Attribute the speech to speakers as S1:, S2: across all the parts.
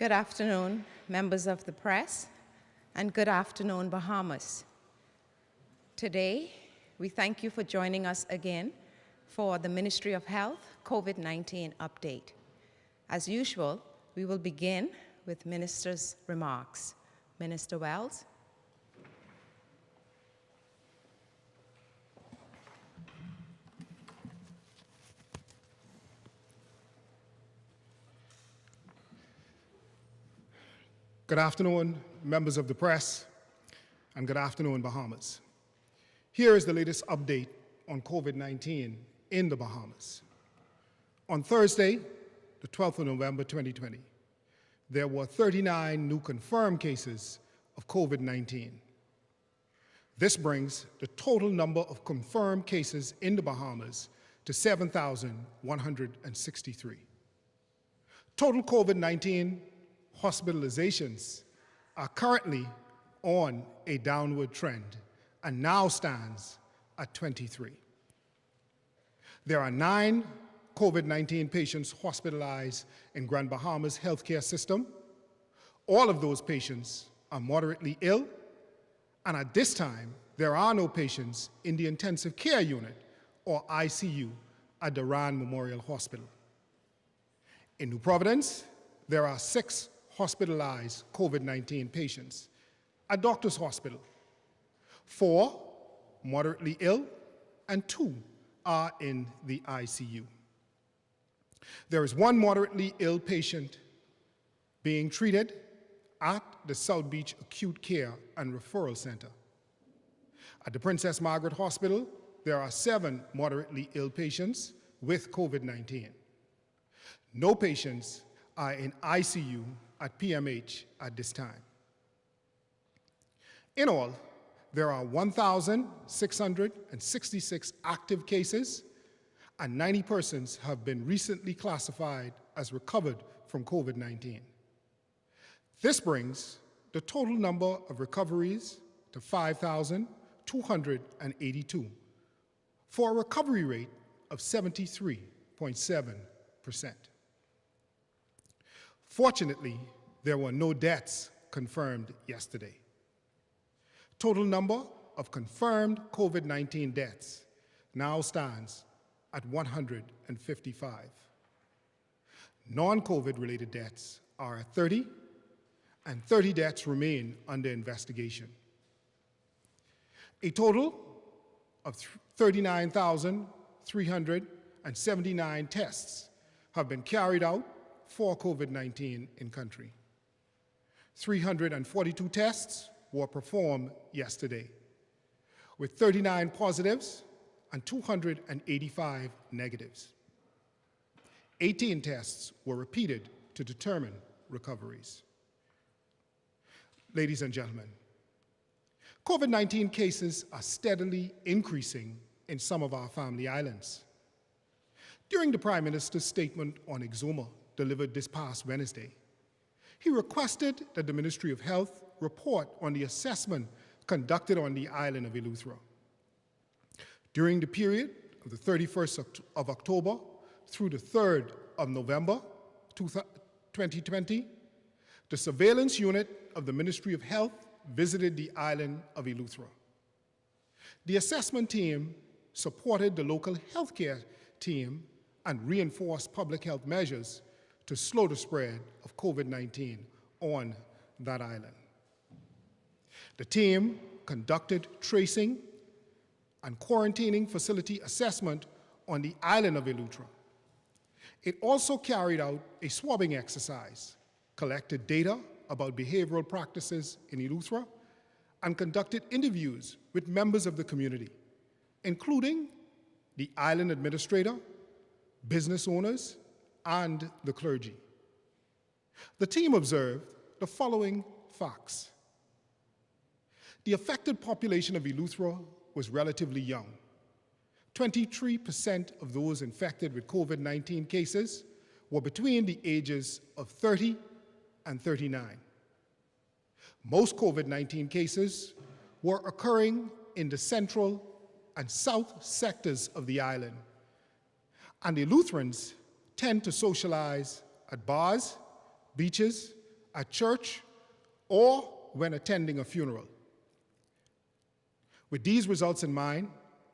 S1: Good afternoon, members of the press, and good afternoon, Bahamas. Today, we thank you for joining us again for the Ministry of Health COVID-19 update. As usual, we will begin with Minister's remarks. Minister Wells.
S2: Good afternoon, members of the press, and good afternoon, Bahamas. Here is the latest update on COVID-19 in the Bahamas. On Thursday, the 12th of November 2020, there were 39 new confirmed cases of COVID-19. This brings the total number of confirmed cases in the Bahamas to 7,163. Total COVID-19 hospitalizations are currently on a downward trend and now stands at 23. There are 9 COVID-19 patients hospitalized in Grand Bahama's healthcare system. All of those patients are moderately ill, and at this time, there are no patients in the intensive care unit or ICU at the Rand Memorial Hospital. In New Providence, there are 6 hospitalized COVID-19 patients at Doctors Hospital. 4 moderately ill, and 2 are in the ICU. There is 1 moderately ill patient being treated at the South Beach Acute Care and Referral Center. At the Princess Margaret Hospital, there are 7 moderately ill patients with COVID-19. No patients are in ICU at PMH at this time. In all, there are 1,666 active cases, and 90 persons have been recently classified as recovered from COVID-19. This brings the total number of recoveries to 5,282, for a recovery rate of 73.7%. Fortunately, there were no deaths confirmed yesterday. Total number of confirmed COVID-19 deaths now stands at 155. Non-COVID related deaths are at 30, and 30 deaths remain under investigation. A total of 39,379 tests have been carried out for COVID-19 in country. 342 tests were performed yesterday, with 39 positives and 285 negatives. 18 tests were repeated to determine recoveries. Ladies and gentlemen, COVID-19 cases are steadily increasing in some of our family islands. During the Prime Minister's statement on Exuma, delivered this past Wednesday, he requested that the Ministry of Health report on the assessment conducted on the island of Eleuthera. During the period of the 31st of October through the 3rd of November 2020, the surveillance unit of the Ministry of Health visited the island of Eleuthera. The assessment team supported the local healthcare team and reinforced public health measures to slow the spread of COVID-19 on that island. The team conducted tracing and quarantining facility assessment on the island of Eleuthera. It also carried out a swabbing exercise, collected data about behavioral practices in Eleuthera, and conducted interviews with members of the community, including the island administrator, business owners, and the clergy. The team observed the following facts. The affected population of Eleuthera was relatively young. 23% of those infected with COVID-19 cases were between the ages of 30 and 39. Most COVID-19 cases were occurring in the central and south sectors of the island, and Eleutherans tend to socialize at bars, beaches, at church, or when attending a funeral. With these results in mind,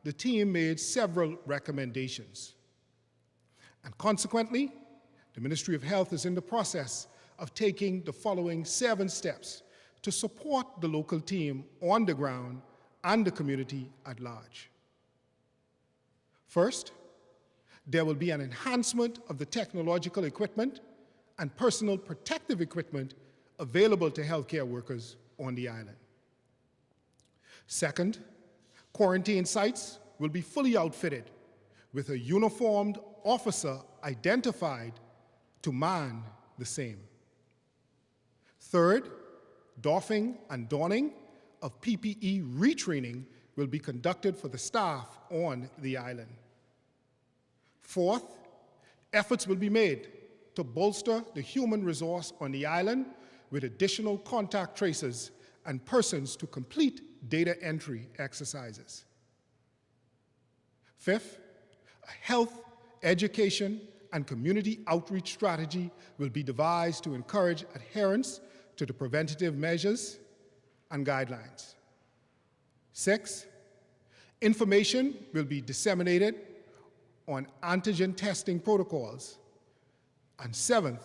S2: the team made several recommendations. And consequently, the Ministry of Health is in the process of taking the following 7 steps to support the local team on the ground and the community at large. First, there will be an enhancement of the technological equipment and personal protective equipment available to healthcare workers on the island. Second, quarantine sites will be fully outfitted with a uniformed officer identified to man the same. Third, doffing and donning of PPE retraining will be conducted for the staff on the island. Fourth, efforts will be made to bolster the human resource on the island with additional contact tracers and persons to complete data entry exercises. Fifth, a health, education, and community outreach strategy will be devised to encourage adherence to the preventative measures and guidelines. Six, information will be disseminated on antigen testing protocols. And seventh,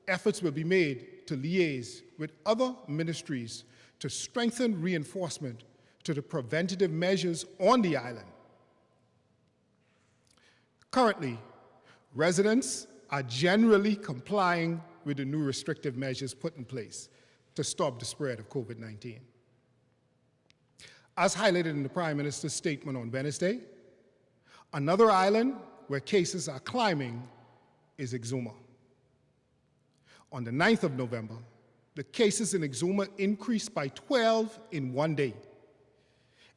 S2: efforts will be made to liaise with other ministries to strengthen reinforcement to the preventative measures on the island. Currently, residents are generally complying with the new restrictive measures put in place to stop the spread of COVID-19. As highlighted in the Prime Minister's statement on Wednesday, another island where cases are climbing is Exuma. On the 9th of November, the cases in Exuma increased by 12 in one day.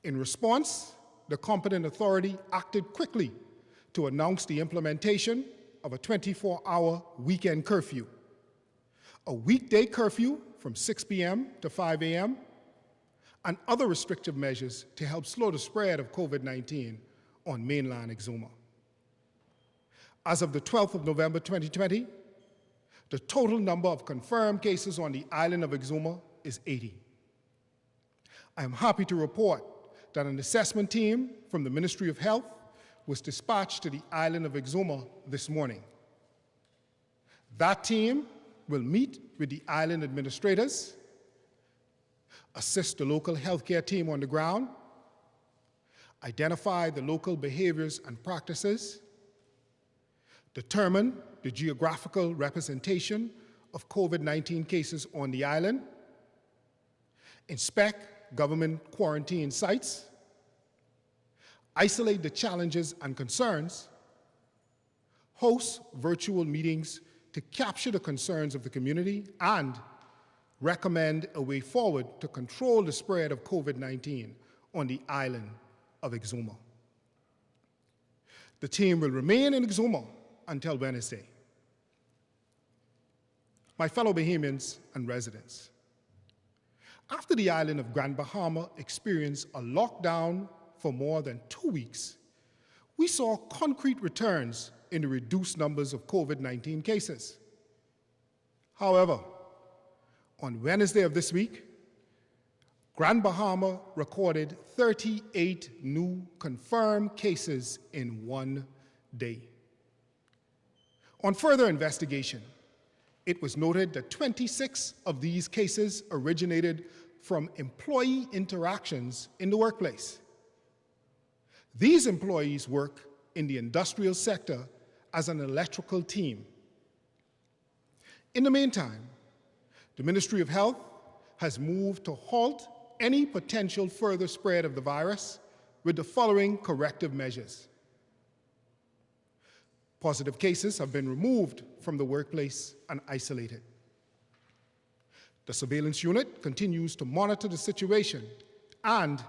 S2: In response, the competent authority acted quickly to announce the implementation of a 24-hour weekend curfew, a weekday curfew from 6 p.m. to 5 a.m., and other restrictive measures to help slow the spread of COVID-19 on mainland Exuma. As of the 12th of November 2020, the total number of confirmed cases on the island of Exuma is 80. I am happy to report that an assessment team from the Ministry of Health was dispatched to the island of Exuma this morning. That team will meet with the island administrators, assist the local healthcare team on the ground, identify the local behaviors and practices, determine the geographical representation of COVID-19 cases on the island, inspect government quarantine sites, isolate the challenges and concerns, host virtual meetings to capture the concerns of the community, and recommend a way forward to control the spread of COVID-19 on the island of Exuma. The team will remain in Exuma until Wednesday. My fellow Bahamians and residents, after the island of Grand Bahama experienced a lockdown for more than 2 weeks, we saw concrete returns in the reduced numbers of COVID-19 cases. However, on Wednesday of this week, Grand Bahama recorded 38 new confirmed cases in one day. On further investigation, it was noted that 26 of these cases originated from employee interactions in the workplace. These employees work in the industrial sector as an electrical team. In the meantime, the Ministry of Health has moved to halt any potential further spread of the virus with the following corrective measures. Positive cases have been removed from the workplace and isolated. The surveillance unit continues to monitor the situation, and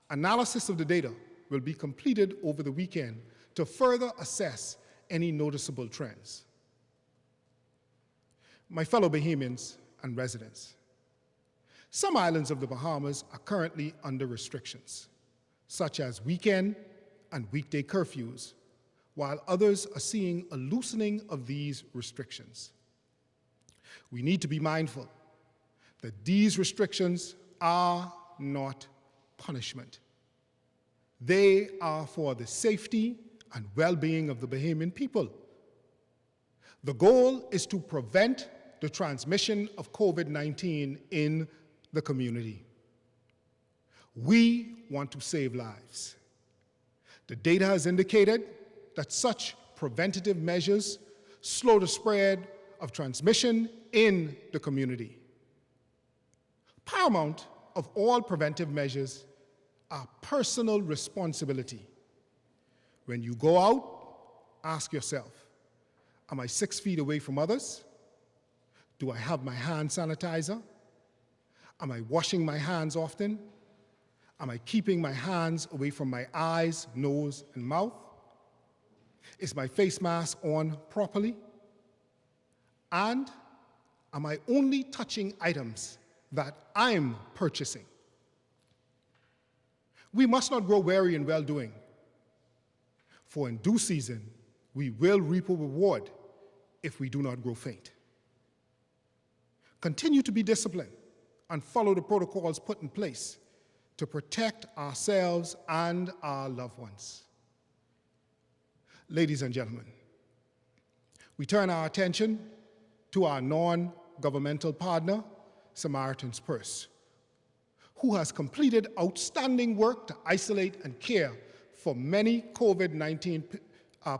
S2: analysis of the data will be completed over the weekend to further assess any noticeable trends. My fellow Bahamians and residents, some islands of the Bahamas are currently under restrictions, such as weekend and weekday curfews, while others are seeing a loosening of these restrictions. We need to be mindful that these restrictions are not punishment. They are for the safety and well-being of the Bahamian people. The goal is to prevent the transmission of COVID-19 in the community. We want to save lives. The data has indicated that such preventative measures slow the spread of transmission in the community. Paramount of all preventive measures are personal responsibility. When you go out, ask yourself, am I 6 feet away from others? Do I have my hand sanitizer? Am I washing my hands often? Am I keeping my hands away from my eyes, nose, and mouth? Is my face mask on properly? And am I only touching items that I'm purchasing? We must not grow weary in well-doing, for in due season we will reap a reward if we do not grow faint. Continue to be disciplined and follow the protocols put in place to protect ourselves and our loved ones. Ladies and gentlemen, we turn our attention to our non-governmental partner, Samaritan's Purse, who has completed outstanding work to isolate and care for many COVID-19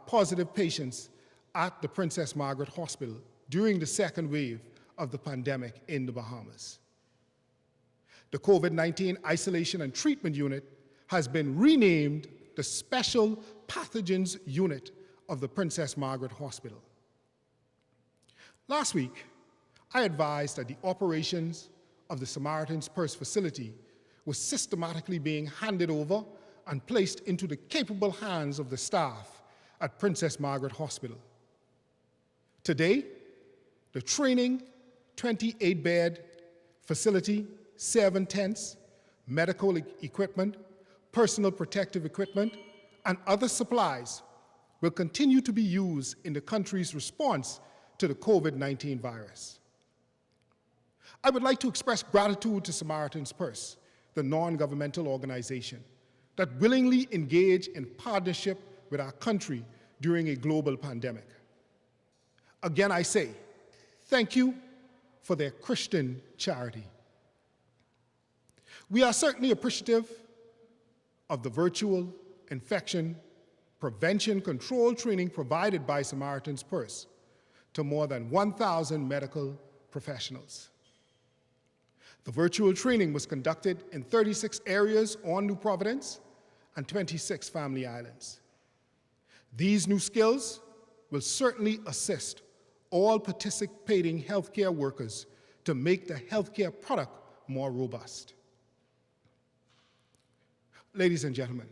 S2: positive patients at the Princess Margaret Hospital during the second wave of the pandemic in the Bahamas. The COVID-19 Isolation and Treatment Unit has been renamed the Special Pathogens Unit of the Princess Margaret Hospital. Last week, I advised that the operations of the Samaritan's Purse facility was systematically being handed over and placed into the capable hands of the staff at Princess Margaret Hospital. Today, the training 28-bed facility, 7 tents, medical equipment, personal protective equipment, and other supplies will continue to be used in the country's response to the COVID-19 virus. I would like to express gratitude to Samaritan's Purse, the non-governmental organization that willingly engaged in partnership with our country during a global pandemic. Again, I say, thank you for their Christian charity. We are certainly appreciative of the virtual infection prevention control training provided by Samaritan's Purse to more than 1,000 medical professionals. The virtual training was conducted in 36 areas on New Providence and 26 family islands. These new skills will certainly assist all participating healthcare workers to make the healthcare product more robust. Ladies and gentlemen,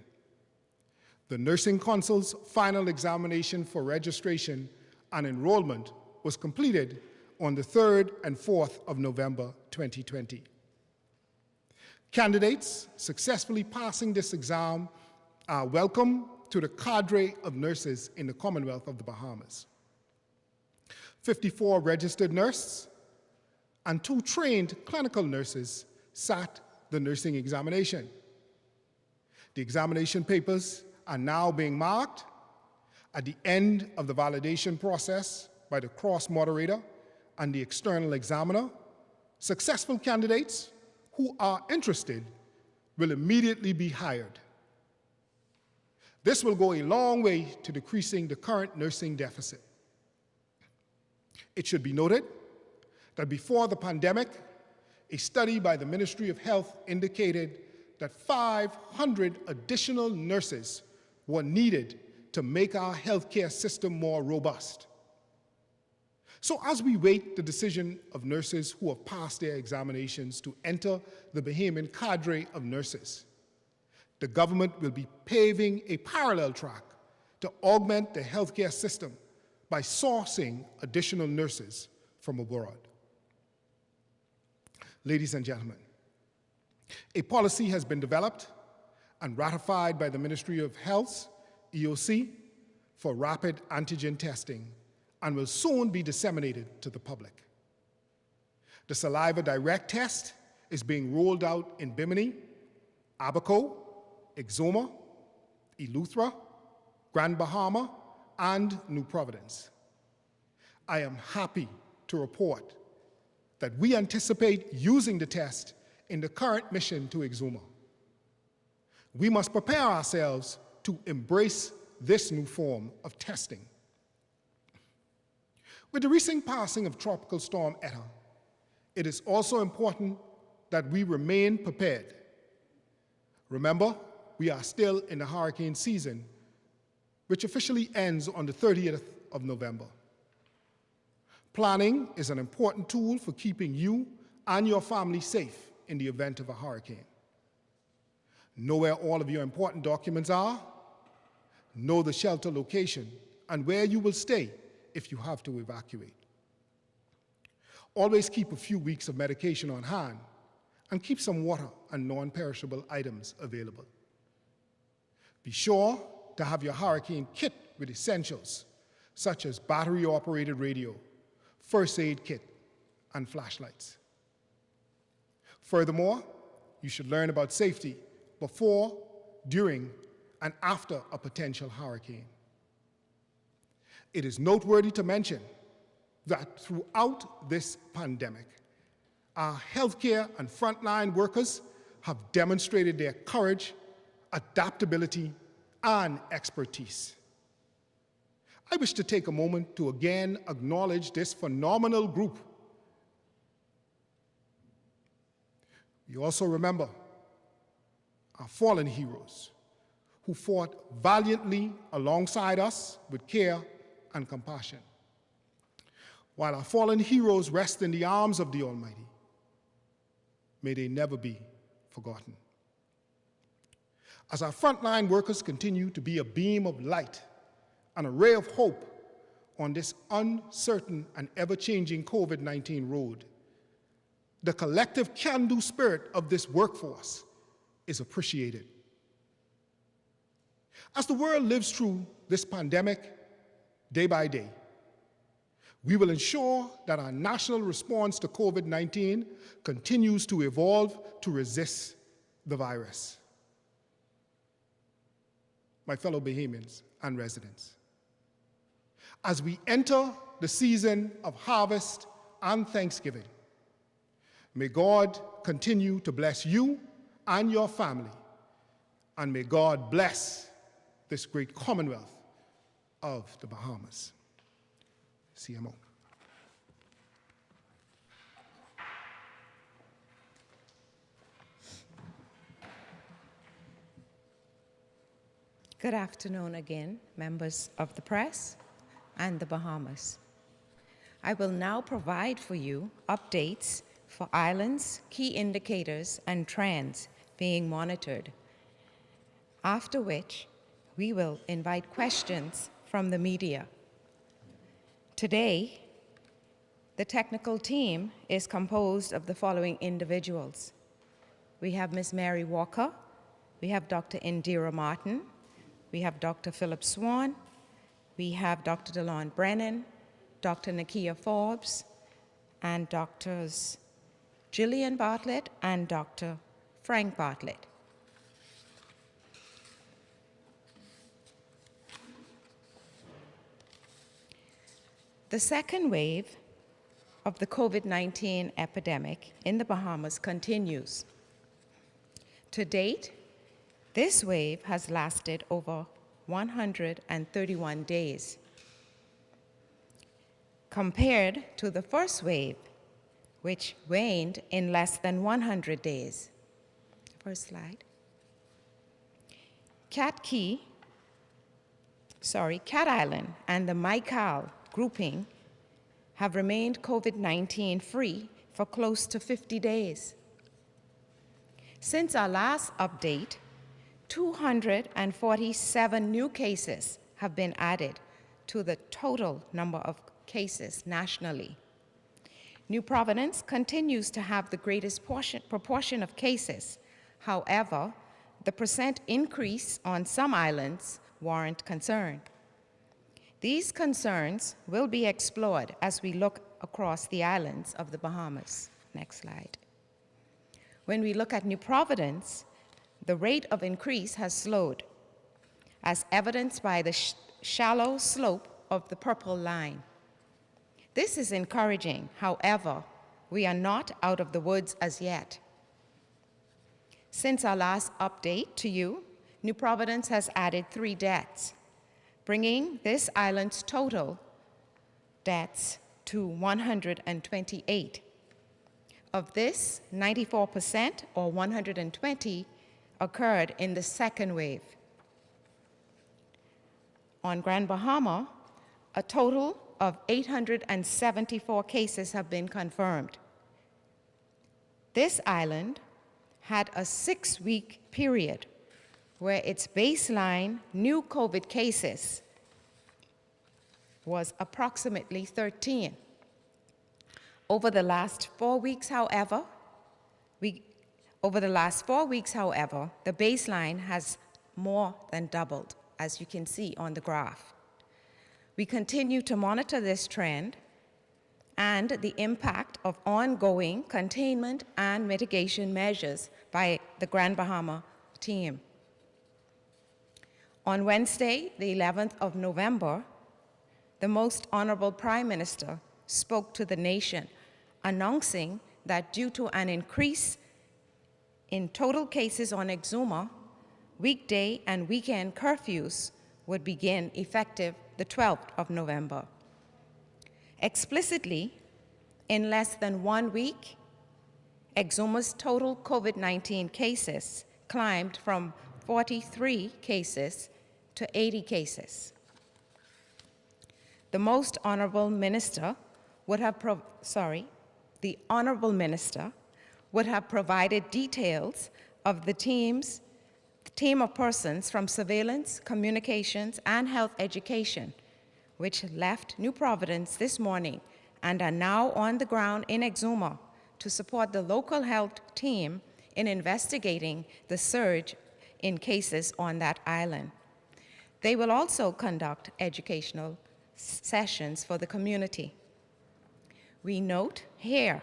S2: the Nursing Council's final examination for registration and enrollment was completed on the 3rd and 4th of November 2020. Candidates successfully passing this exam are welcome to the cadre of nurses in the Commonwealth of the Bahamas. 54 registered nurses and 2 trained clinical nurses sat the nursing examination. The examination papers are now being marked. At the end of the validation process by the cross-moderator and the external examiner, successful candidates who are interested will immediately be hired. This will go a long way to decreasing the current nursing deficit. It should be noted that before the pandemic, a study by the Ministry of Health indicated that 500 additional nurses were needed to make our healthcare system more robust. So as we wait the decision of nurses who have passed their examinations to enter the Bahamian cadre of nurses, the government will be paving a parallel track to augment the healthcare system by sourcing additional nurses from abroad. Ladies and gentlemen, a policy has been developed and ratified by the Ministry of Health's EOC for rapid antigen testing and will soon be disseminated to the public. The saliva direct test is being rolled out in Bimini, Abaco, Exuma, Eleuthera, Grand Bahama, and New Providence. I am happy to report that we anticipate using the test in the current mission to Exuma. We must prepare ourselves to embrace this new form of testing. With the recent passing of Tropical Storm Eta, it is also important that we remain prepared. Remember, we are still in the hurricane season, which officially ends on the 30th of November. Planning is an important tool for keeping you and your family safe in the event of a hurricane. Know where all of your important documents are, know the shelter location, and where you will stay if you have to evacuate. Always keep a few weeks of medication on hand and keep some water and non-perishable items available. Be sure to have your hurricane kit with essentials such as battery-operated radio, first aid kit, and flashlights. Furthermore, you should learn about safety before, during, and after a potential hurricane. It is noteworthy to mention that throughout this pandemic, our healthcare and frontline workers have demonstrated their courage, adaptability, and expertise. I wish to take a moment to again acknowledge this phenomenal group. We also remember our fallen heroes who fought valiantly alongside us with care and compassion. While our fallen heroes rest in the arms of the Almighty, may they never be forgotten. As our frontline workers continue to be a beam of light, and a ray of hope on this uncertain and ever-changing COVID-19 road, the collective can-do spirit of this workforce is appreciated. As the world lives through this pandemic day by day, we will ensure that our national response to COVID-19 continues to evolve to resist the virus. My fellow Bahamians and residents, as we enter the season of harvest and Thanksgiving, may God continue to bless you and your family, and may God bless this great commonwealth of the Bahamas. CMO.
S1: Good afternoon again, members of the press and the Bahamas. I will now provide for you updates for islands, key indicators, and trends being monitored, after which we will invite questions from the media. Today, the technical team is composed of the following individuals. We have Ms. Mary Walker, we have Dr. Indira Martin, we have Dr. Philip Swan, we have Dr. DeLon Brennan, Dr. Nakia Forbes, and Drs. Jillian Bartlett and Dr. Frank Bartlett. The second wave of the COVID-19 epidemic in the Bahamas continues. To date, this wave has lasted over 131 days, compared to the first wave, which waned in less than 100 days. First slide. Cat Island and the Maikal grouping have remained COVID-19 free for close to 50 days. Since our last update, 247 new cases have been added to the total number of cases nationally. New Providence continues to have the greatest proportion of cases. However, the percent increase on some islands warrant concern. These concerns will be explored as we look across the islands of the Bahamas. Next slide. When we look at New Providence, the rate of increase has slowed, as evidenced by the shallow slope of the purple line. This is encouraging. However, we are not out of the woods as yet. Since our last update to you, New Providence has added 3 deaths, bringing this island's total deaths to 128. Of this, 94%, or 120, occurred in the second wave. On Grand Bahama, a total of 874 cases have been confirmed. This island had a 6-week period where its baseline new COVID cases was approximately 13. Over the last 4 weeks, however, the baseline has more than doubled, as you can see on the graph. We continue to monitor this trend and the impact of ongoing containment and mitigation measures by the Grand Bahama team. On Wednesday, the 11th of November, the Most Honorable Prime Minister spoke to the nation, announcing that due to an increase in total cases on Exuma, weekday and weekend curfews would begin effective the 12th of November. Explicitly, in less than 1 week, Exuma's total COVID-19 cases climbed from 43 cases to 80 cases. The Honorable Minister would have provided details of the team of persons from surveillance, communications, and health education, which left New Providence this morning and are now on the ground in Exuma to support the local health team in investigating the surge in cases on that island. They will also conduct educational sessions for the community. We note here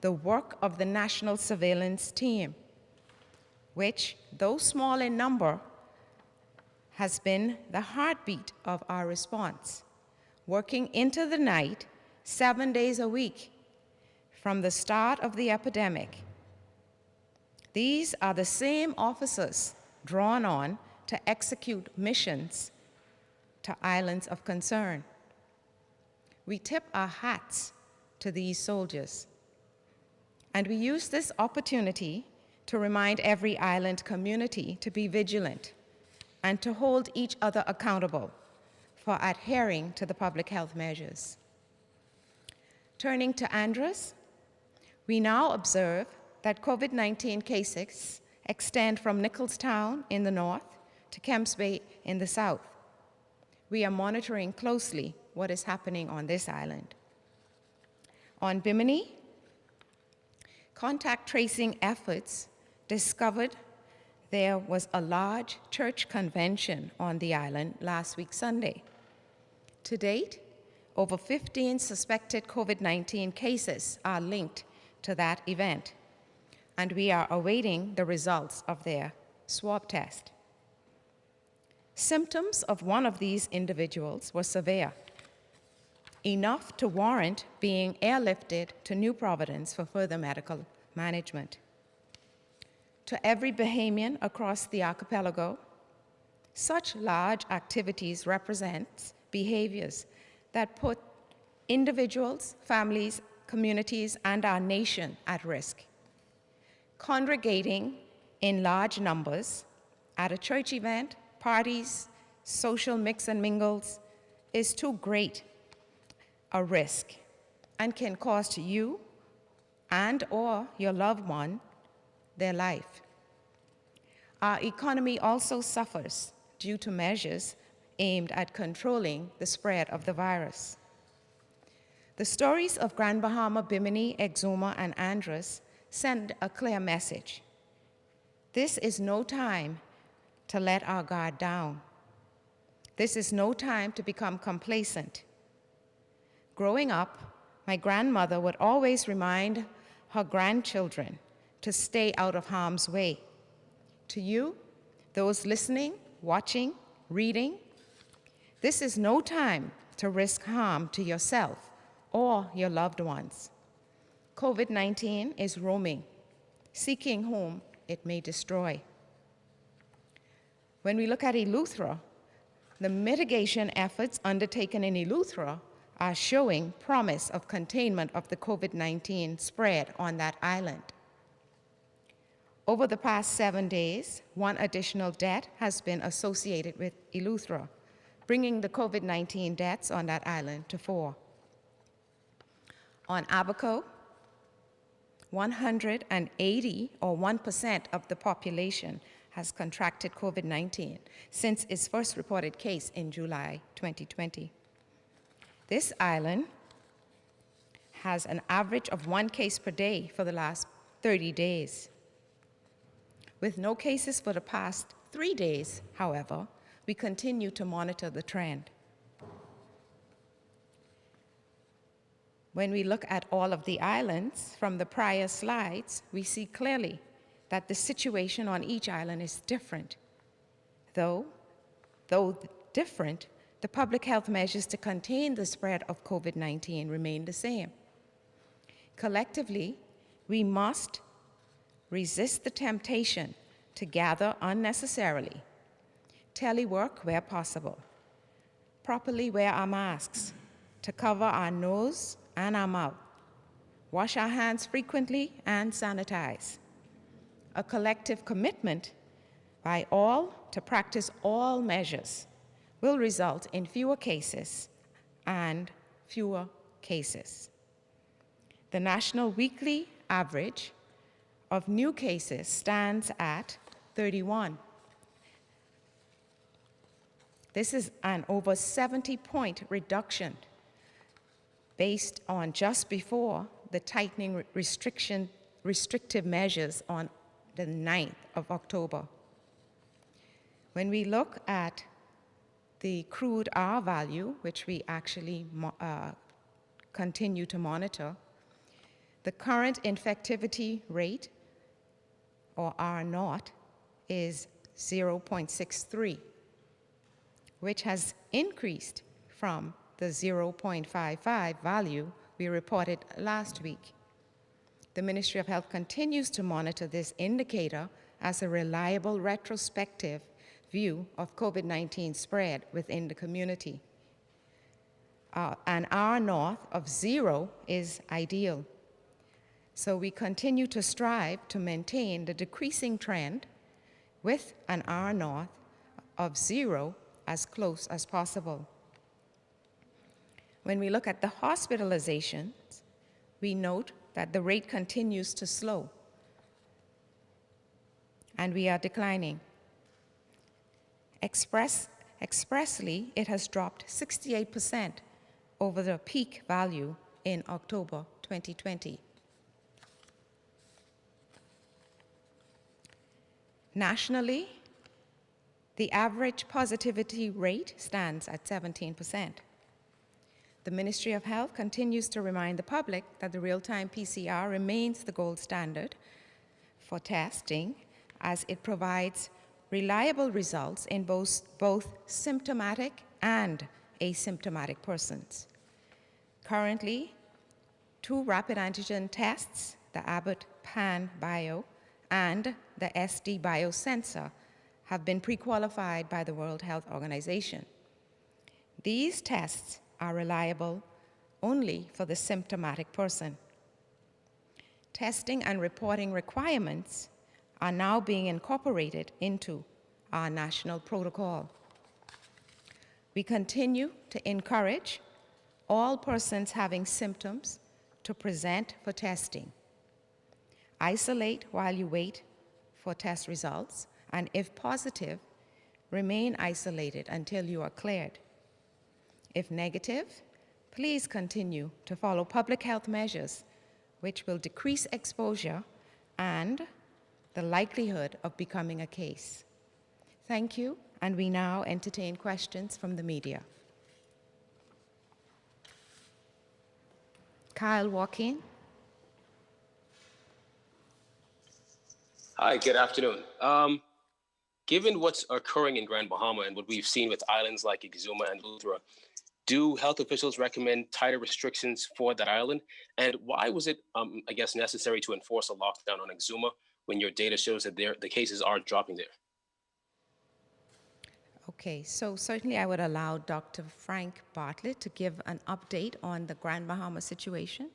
S1: the work of the National Surveillance Team, which, though small in number, has been the heartbeat of our response, working into the night 7 days a week from the start of the epidemic. These are the same officers drawn on to execute missions to islands of concern. We tip our hats to these soldiers, and we use this opportunity to remind every island community to be vigilant and to hold each other accountable for adhering to the public health measures. Turning to Andros, we now observe that COVID-19 cases extend from Nicholstown in the north to Kemps Bay in the south. We are monitoring closely what is happening on this island. On Bimini, contact tracing efforts discovered there was a large church convention on the island last week Sunday. To date, over 15 suspected COVID-19 cases are linked to that event, and we are awaiting the results of their swab test. Symptoms of one of these individuals were severe, enough to warrant being airlifted to New Providence for further medical management. To every Bahamian across the archipelago, such large activities represent behaviors that put individuals, families, communities, and our nation at risk. Congregating in large numbers at a church event, parties, social mix and mingles is too great a risk and can cost you and or your loved one their life. Our economy also suffers due to measures aimed at controlling the spread of the virus. The stories of Grand Bahama, Bimini, Exuma, and Andros send a clear message. This is no time to let our guard down. This is no time to become complacent. Growing up, my grandmother would always remind her grandchildren to stay out of harm's way. To you, those listening, watching, reading, this is no time to risk harm to yourself or your loved ones. COVID-19 is roaming, seeking whom it may destroy. When we look at Eleuthera, the mitigation efforts undertaken in Eleuthera are showing promise of containment of the COVID-19 spread on that island. Over the past 7 days, one additional death has been associated with Eleuthera, bringing the COVID-19 deaths on that island to 4. On Abaco, 180 or 1% of the population has contracted COVID-19 since its first reported case in July 2020. This island has an average of 1 case per day for the last 30 days. With no cases for the past 3 days, however, we continue to monitor the trend. When we look at all of the islands from the prior slides, we see clearly that the situation on each island is different. Though different, the public health measures to contain the spread of COVID-19 remain the same. Collectively, we must resist the temptation to gather unnecessarily, telework where possible, properly wear our masks, to cover our nose and our mouth, wash our hands frequently and sanitize. A collective commitment by all to practice all measures will result in fewer cases and fewer cases. The national weekly average of new cases stands at 31. This is an over 70-point reduction based on just before the tightening restrictive measures on the 9th of October. When we look at the crude R value, which we actually continue to monitor, the current infectivity rate, or R0, is 0.63, which has increased from the 0.55 value we reported last week. The Ministry of Health continues to monitor this indicator as a reliable retrospective view of COVID-19 spread within the community. An R north of 0 is ideal. So we continue to strive to maintain the decreasing trend with an R north of 0 as close as possible. When we look at the hospitalizations, we note that the rate continues to slow, and we are declining. Expressly, it has dropped 68% over the peak value in October 2020. Nationally, the average positivity rate stands at 17%. The Ministry of Health continues to remind the public that the real-time PCR remains the gold standard for testing, as it provides reliable results in both symptomatic and asymptomatic persons. Currently, 2 rapid antigen tests, the Abbott Pan Bio and the SD Biosensor, have been pre-qualified by the World Health Organization. These tests are reliable only for the symptomatic person. Testing and reporting requirements are now being incorporated into our national protocol. We continue to encourage all persons having symptoms to present for testing. Isolate while you wait for test results, and if positive, remain isolated until you are cleared. If negative, please continue to follow public health measures which will decrease exposure and the likelihood of becoming a case. Thank you, and we now entertain questions from the media. Kyle Walkin.
S3: Hi, good afternoon. Given what's occurring in Grand Bahama and what we've seen with islands like Exuma and Luthra, do health officials recommend tighter restrictions for that island? And why was it, I guess, necessary to enforce a lockdown on Exuma when your data shows that the cases are dropping there?
S1: Okay, so certainly I would allow Dr. Frank Bartlett to give an update on the Grand Bahama situation.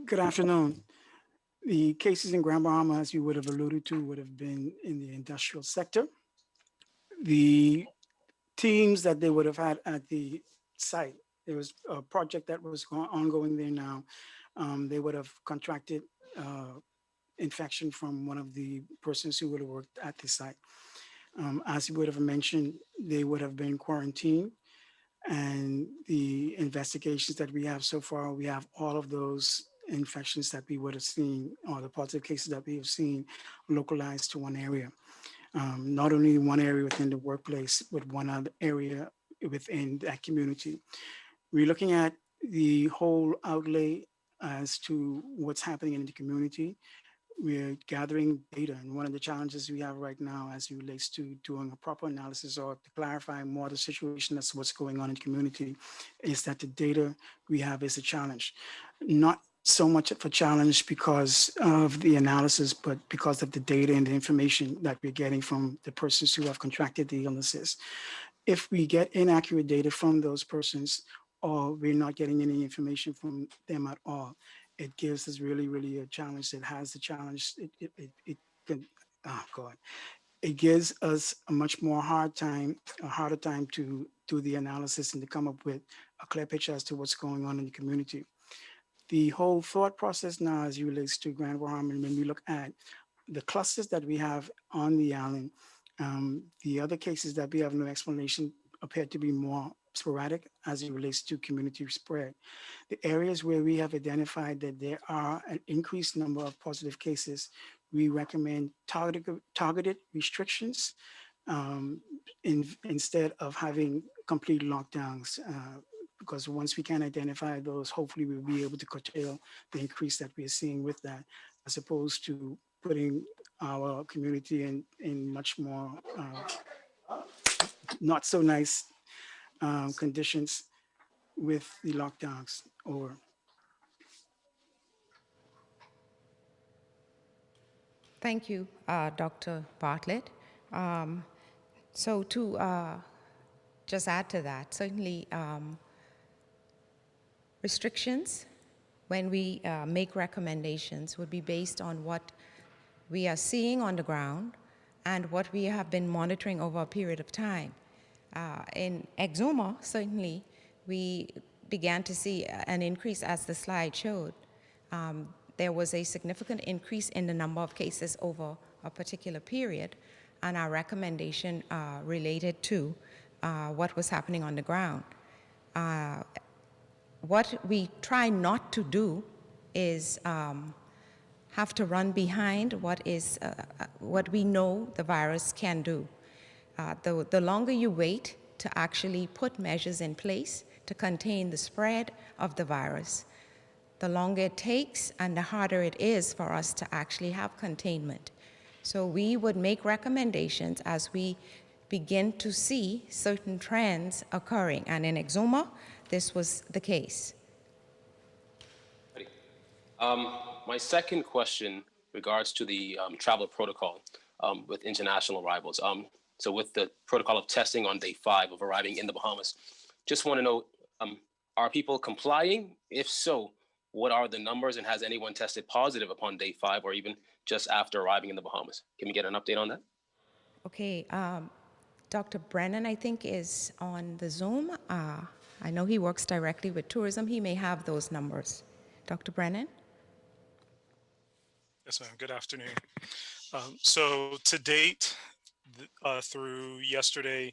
S4: Good afternoon. The cases in Grand Bahama, as you would have alluded to, would have been in the industrial sector. The teams that they would have had at the site, there was a project that was ongoing there now. They would have contracted infection from one of the persons who would have worked at the site. As you would have mentioned, they would have been quarantined. And the investigations that we have so far, we have all of those infections that we would have seen, or the positive cases that we have seen, localized to one area. Not only one area within the workplace, but one other area within that community. We're looking at the whole outlay as to what's happening in the community. We're gathering data, and one of the challenges we have right now as it relates to doing a proper analysis or to clarify more the situation that's what's going on in the community is that the data we have is a challenge. Not so much of a challenge because of the analysis, but because of the data and the information that we're getting from the persons who have contracted the illnesses. If we get inaccurate data from those persons, or we're not getting any information from them at all, it gives us really a challenge. It has a challenge. It can, oh God, it gives us a much more harder time to do the analysis and to come up with a clear picture as to what's going on in the community. The whole thought process now as it relates to Grand Bahama, and when we look at the clusters that we have on the island, the other cases that we have no explanation appear to be more sporadic as it relates to community spread. The areas where we have identified that there are an increased number of positive cases, we recommend targeted restrictions instead of having complete lockdowns. Because once we can identify those, hopefully we'll be able to curtail the increase that we're seeing with that, as opposed to putting our community in much more not so nice conditions with the lockdowns. Over.
S1: Thank you, Dr. Bartlett. So to just add to that, certainly restrictions when we make recommendations would be based on what we are seeing on the ground and what we have been monitoring over a period of time. In Exuma, certainly, we began to see an increase as the slide showed. There was a significant increase in the number of cases over a particular period, and our recommendation related to what was happening on the ground. What we try not to do is have to run behind what we know the virus can do. The longer you wait to actually put measures in place to contain the spread of the virus, the longer it takes and the harder it is for us to actually have containment. So we would make recommendations as we begin to see certain trends occurring. And in Exuma, this was the case.
S3: My second question regards to the travel protocol with international arrivals. So with the protocol of testing on day 5 of arriving in the Bahamas, just want to know, are people complying? If so, what are the numbers, and has anyone tested positive upon day 5 or even just after arriving in the Bahamas? Can we get an update on that?
S1: Okay, Dr. Brennan, I think, is on the Zoom. I know he works directly with tourism. He may have those numbers. Dr. Brennan?
S5: Yes, ma'am. Good afternoon. So to date, through yesterday,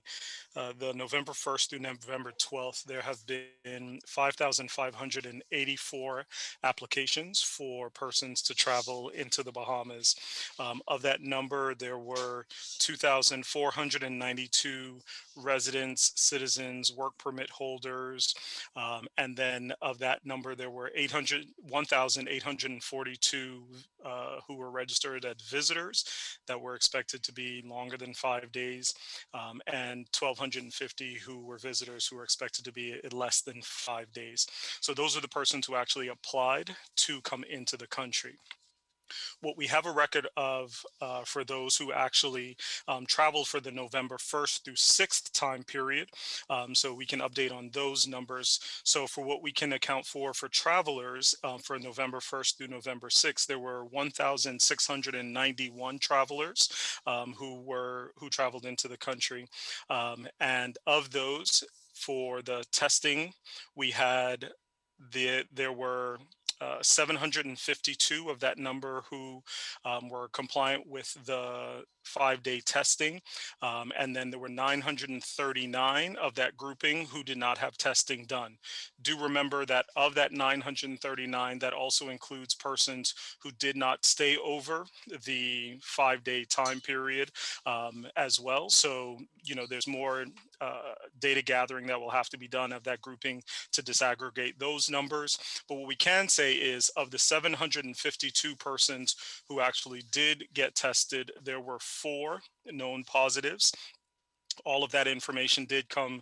S5: the November 1st through November 12th, there have been 5,584 applications for persons to travel into the Bahamas. Of that number, there were 2,492 residents, citizens, work permit holders, and then of that number, there were 1,842 who were registered as visitors that were expected to be longer than 5 days, and 1,250 who were visitors who were expected to be less than 5 days. So those are the persons who actually applied to come into the country. What we have a record of for those who actually traveled for the November 1st through 6th time period. So we can update on those numbers. So for what we can account for travelers for November 1st through November 6th, there were 1,691 travelers who traveled into the country. And of those, for the testing, we had there were 752 of that number who were compliant with the 5-day testing. And then there were 939 of that grouping who did not have testing done. Do remember that of that 939, that also includes persons who did not stay over the 5-day time period as well. So, there's more data gathering that will have to be done of that grouping to disaggregate those numbers. But what we can say is of the 752 persons who actually did get tested, there were 4 known positives. All of that information did come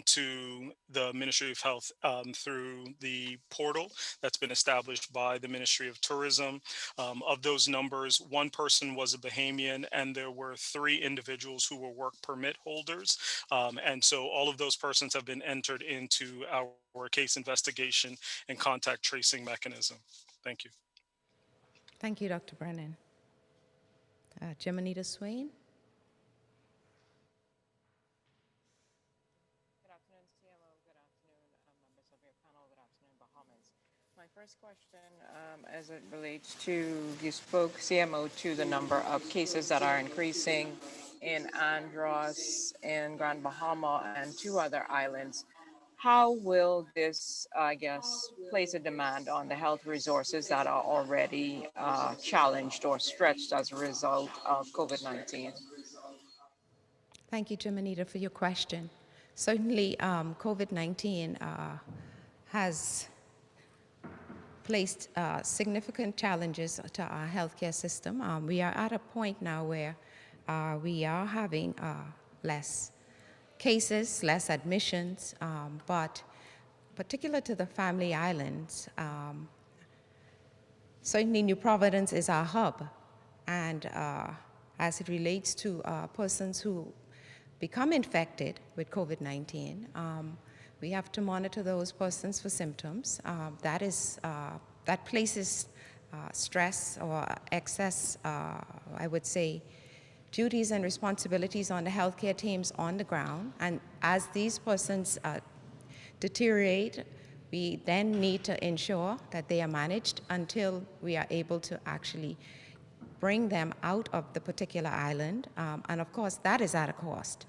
S5: to the Ministry of Health through the portal that's been established by the Ministry of Tourism. Of those numbers, 1 person was a Bahamian, and there were 3 individuals who were work permit holders. And so all of those persons have been entered into our case investigation and contact tracing mechanism. Thank you.
S1: Thank you, Dr. Brennan. Jimanita Swain.
S6: My first question, as it relates to, you spoke, CMO, to the number of cases that are increasing in Andros, in Grand Bahama, and 2 other islands. How will this, place a demand on the health resources that are already challenged or stretched as a result of COVID-19?
S1: Thank you, Jimanita, for your question. Certainly, COVID-19 has placed significant challenges to our healthcare system. We are at a point now where we are having less cases, less admissions, but particular to the Family Islands, certainly New Providence is our hub. And as it relates to persons who become infected with COVID-19, we have to monitor those persons for symptoms. That places stress or excess, I would say, duties and responsibilities on the healthcare teams on the ground. And as these persons deteriorate, we then need to ensure that they are managed until we are able to actually bring them out of the particular island. And of course, that is at a cost.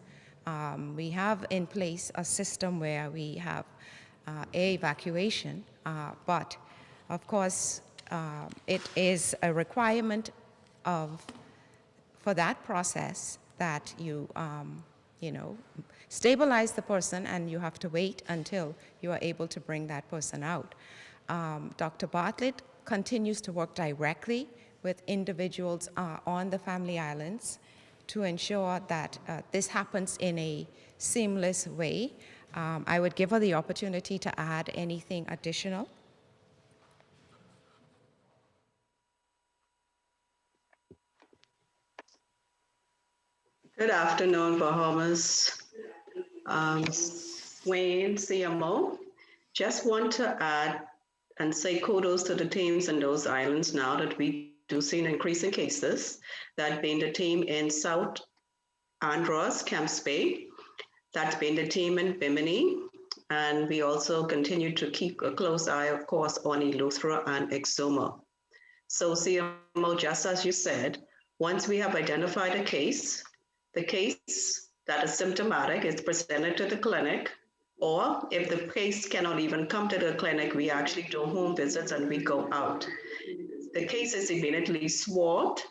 S1: We have in place a system where we have air evacuation, but of course, it is a requirement for that process that you stabilize the person, and you have to wait until you are able to bring that person out. Dr. Bartlett continues to work directly with individuals on the Family Islands to ensure that this happens in a seamless way. I would give her the opportunity to add anything additional.
S7: Good afternoon, Bahamas. Wayne, CMO. Just want to add and say kudos to the teams in those islands now that we do see an increase in cases. That being the team in South Andros, Camps Bay. That's been the team in Bimini. And we also continue to keep a close eye, of course, on Eleuthera and Exuma. So CMO, just as you said, once we have identified a case, The case that is symptomatic is presented to the clinic, or if the case cannot even come to the clinic, we actually do home visits and we go out. The case is immediately swabbed,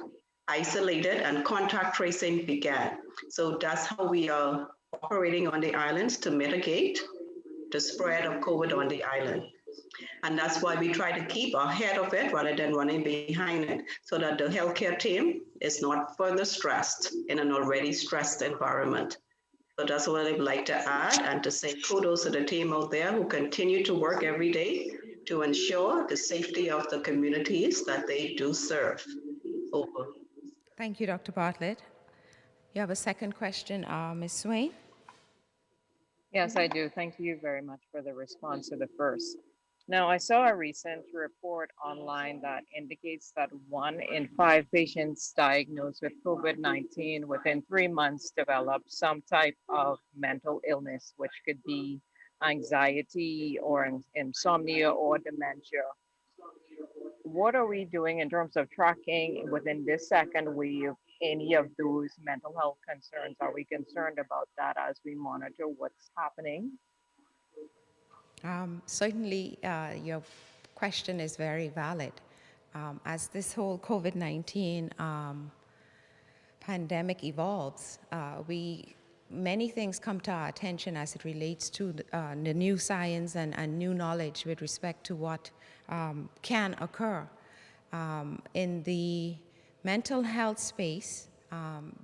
S7: isolated, and contact tracing began. So that's how we are operating on the islands to mitigate the spread of COVID on the island. And that's why we try to keep ahead of it rather than running behind it, so that the healthcare team is not further stressed in an already stressed environment. So that's what I'd like to add, and to say kudos to the team out there who continue to work every day to ensure the safety of the communities that they do serve. Over.
S1: Thank you, Dr. Bartlett. You have a second question, Ms. Swain?
S6: Yes, I do. Thank you very much for the response to the first. Now, I saw a recent report online that indicates that 1 in 5 patients diagnosed with COVID-19 within 3 months develop some type of mental illness, which could be anxiety or insomnia or dementia. What are we doing in terms of tracking within this second wave any of those mental health concerns? Are we concerned about that as we monitor what's happening?
S1: Certainly, your question is very valid. As this whole COVID-19 pandemic evolves, many things come to our attention as it relates to the new science and new knowledge with respect to what can occur. In the mental health space,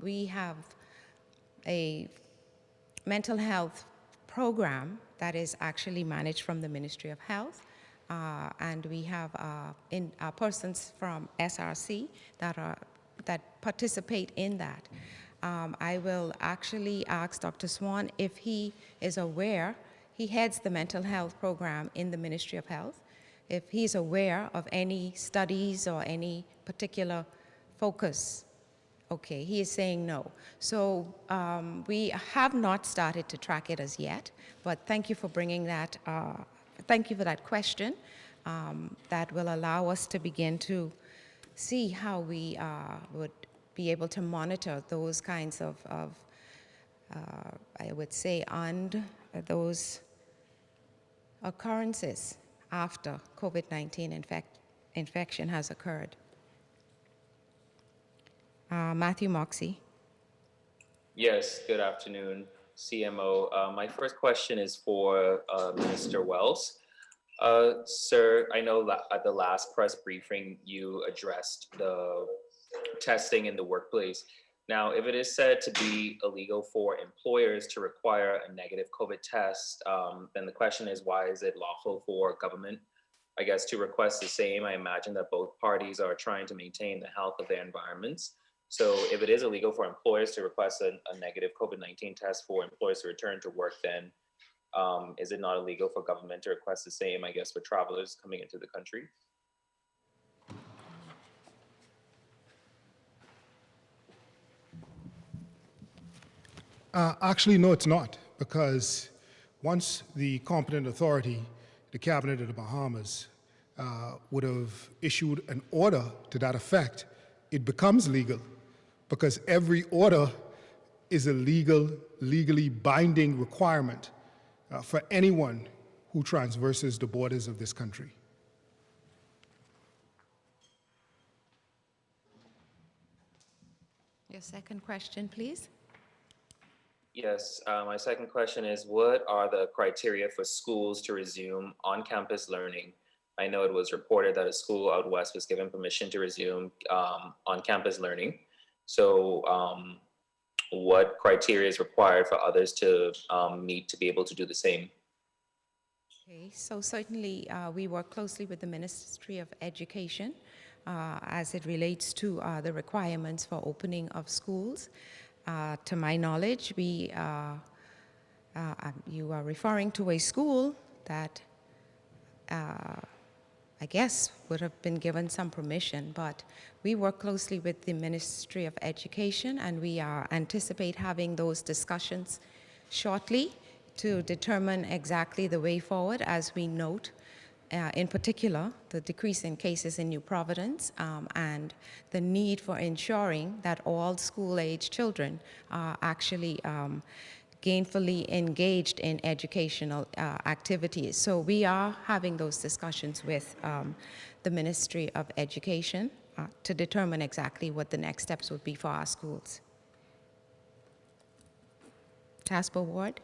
S1: we have a mental health program that is actually managed from the Ministry of Health, and we have persons from SRC that participate in that. I will actually ask Dr. Swan if he is aware. He heads the mental health program in the Ministry of Health. If he's aware of any studies or any particular focus. Okay, he is saying no. So we have not started to track it as yet, but thank you for bringing that, thank you for that question. That will allow us to begin to see how we would be able to monitor those kinds of I would say, and those occurrences after COVID-19 infection has occurred. Matthew Moxie.
S8: Yes, good afternoon, CMO. My first question is for Minister Wells. Sir, I know at the last press briefing, you addressed the testing in the workplace. Now, if it is said to be illegal for employers to require a negative COVID test, then the question is, why is it lawful for government, I guess, to request the same? I imagine that both parties are trying to maintain the health of their environments. So if it is illegal for employers to request a negative COVID-19 test for employees to return to work, then is it not illegal for government to request the same, I guess, for travelers coming into the country?
S2: Actually, no, it's not, because once the competent authority, the Cabinet of the Bahamas, would have issued an order to that effect, it becomes legal, because every order is a legally binding requirement for anyone who transverses the borders of this country.
S1: Your second question, please.
S8: Yes, my second question is, what are the criteria for schools to resume on-campus learning? I know it was reported that a school out west was given permission to resume on-campus learning. So what criteria is required for others to meet to be able to do the same?
S1: Okay, so certainly we work closely with the Ministry of Education as it relates to the requirements for opening of schools. To my knowledge, you are referring to a school that I guess would have been given some permission, but we work closely with the Ministry of Education, and we anticipate having those discussions shortly to determine exactly the way forward. As we note in particular, the decrease in cases in New Providence and the need for ensuring that all school-age children are actually gainfully engaged in educational activities. So we are having those discussions with the Ministry of Education to determine exactly what the next steps would be for our schools. Tasper Ward.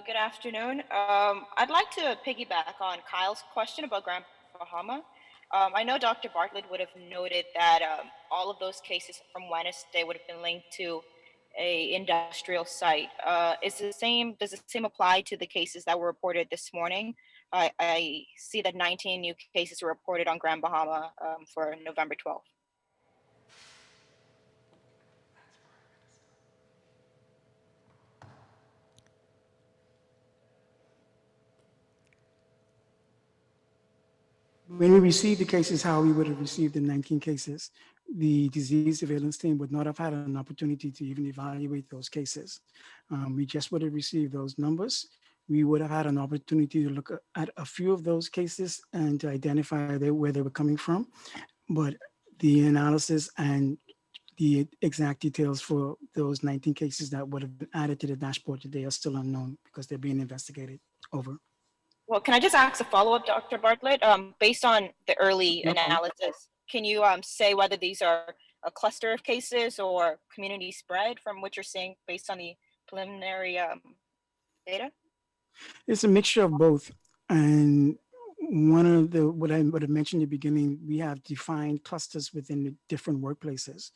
S9: Good afternoon. I'd like to piggyback on Kyle's question about Grand Bahama. I know Dr. Bartlett would have noted that all of those cases from Wednesday would have been linked to a industrial site. Does the same apply to the cases that were reported this morning? I see that 19 new cases were reported on Grand Bahama for November 12th.
S4: When we received the cases, how we would have received the 19 cases, the disease surveillance team would not have had an opportunity to even evaluate those cases. We just would have received those numbers. We would have had an opportunity to look at a few of those cases and to identify where they were coming from. But the analysis and the exact details for those 19 cases that would have been added to the dashboard today are still unknown because they're being investigated. Over.
S9: Well, can I just ask a follow-up, Dr. Bartlett? Based on the early analysis, can you say whether these are a cluster of cases or community spread from what you're seeing based on the preliminary data?
S4: It's a mixture of both. And one of what I would have mentioned in the beginning, we have defined clusters within the different workplaces,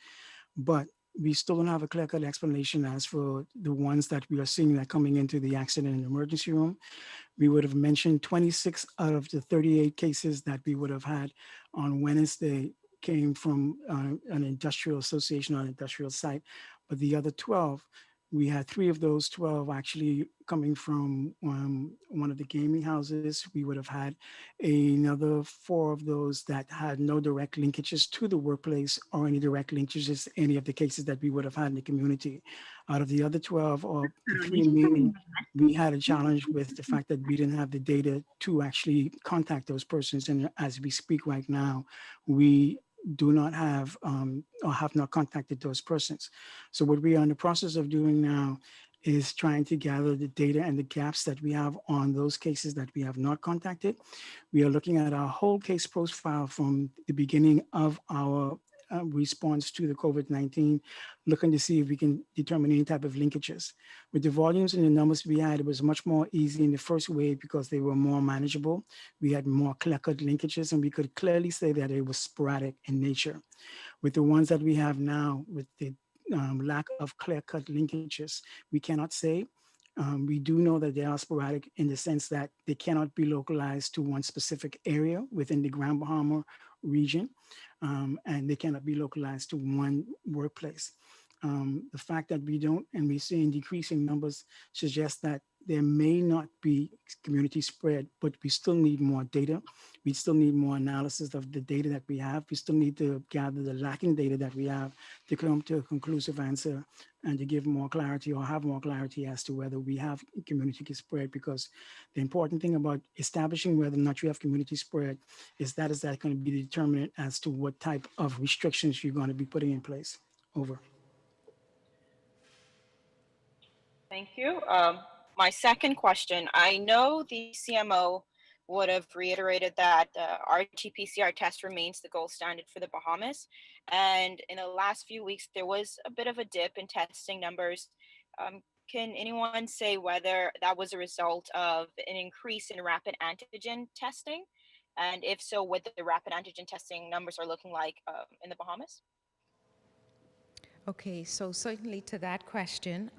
S4: but we still don't have a clear-cut explanation as for the ones that we are seeing that coming into the accident and emergency room. We would have mentioned 26 out of the 38 cases that we would have had on Wednesday came from an industrial association or an industrial site, but the other 12, we had 3 of those 12 actually coming from one of the gaming houses. We would have had another 4 of those that had no direct linkages to the workplace or any direct linkages to any of the cases that we would have had in the community. Out of the other 12 or 3 remaining, we had a challenge with the fact that we didn't have the data to actually contact those persons. And as we speak right now, we do not have or have not contacted those persons. So what we are in the process of doing now is trying to gather the data and the gaps that we have on those cases that we have not contacted. We are looking at our whole case profile from the beginning of our response to the COVID-19, looking to see if we can determine any type of linkages. With the volumes and the numbers we had, it was much more easy in the first wave because they were more manageable. We had more clear-cut linkages, and we could clearly say that it was sporadic in nature. With the ones that we have now, with the lack of clear-cut linkages, we cannot say. We do know that they are sporadic in the sense that they cannot be localized to one specific area within the Grand Bahama region, and they cannot be localized to one workplace. The fact that we don't, and we're seeing decreasing numbers, suggests that there may not be community spread, but we still need more data. We still need more analysis of the data that we have. We still need to gather the lacking data that we have to come to a conclusive answer and to give more clarity or have more clarity as to whether we have community spread. Because the important thing about establishing whether or not you have community spread is that going to be the determinant as to what type of restrictions you're going to be putting in place. Over.
S9: Thank you. My second question, I know the CMO would have reiterated that RT-PCR test remains the gold standard for the Bahamas. And in the last few weeks, there was a bit of a dip in testing numbers. Can anyone say whether that was a result of an increase in rapid antigen testing? And if so, what the rapid antigen testing numbers are looking like in the Bahamas?
S1: Okay, so certainly to that question,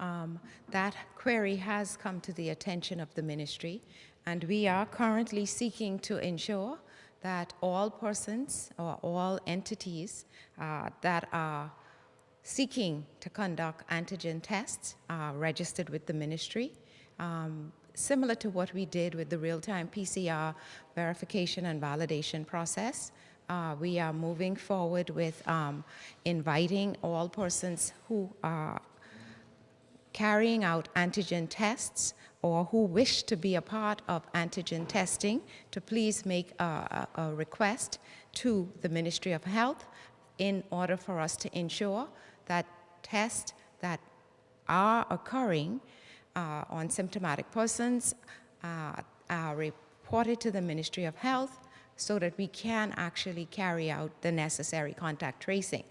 S1: that query has come to the attention of the ministry, and we are currently seeking to ensure that all persons or all entities that are seeking to conduct antigen tests are registered with the ministry. Similar to what we did with the real-time PCR verification and validation process, we are moving forward with inviting all persons who carrying out antigen tests or who wish to be a part of antigen testing to please make a request to the Ministry of Health in order for us to ensure that tests that are occurring on symptomatic persons are reported to the Ministry of Health so that we can actually carry out the necessary contact tracing.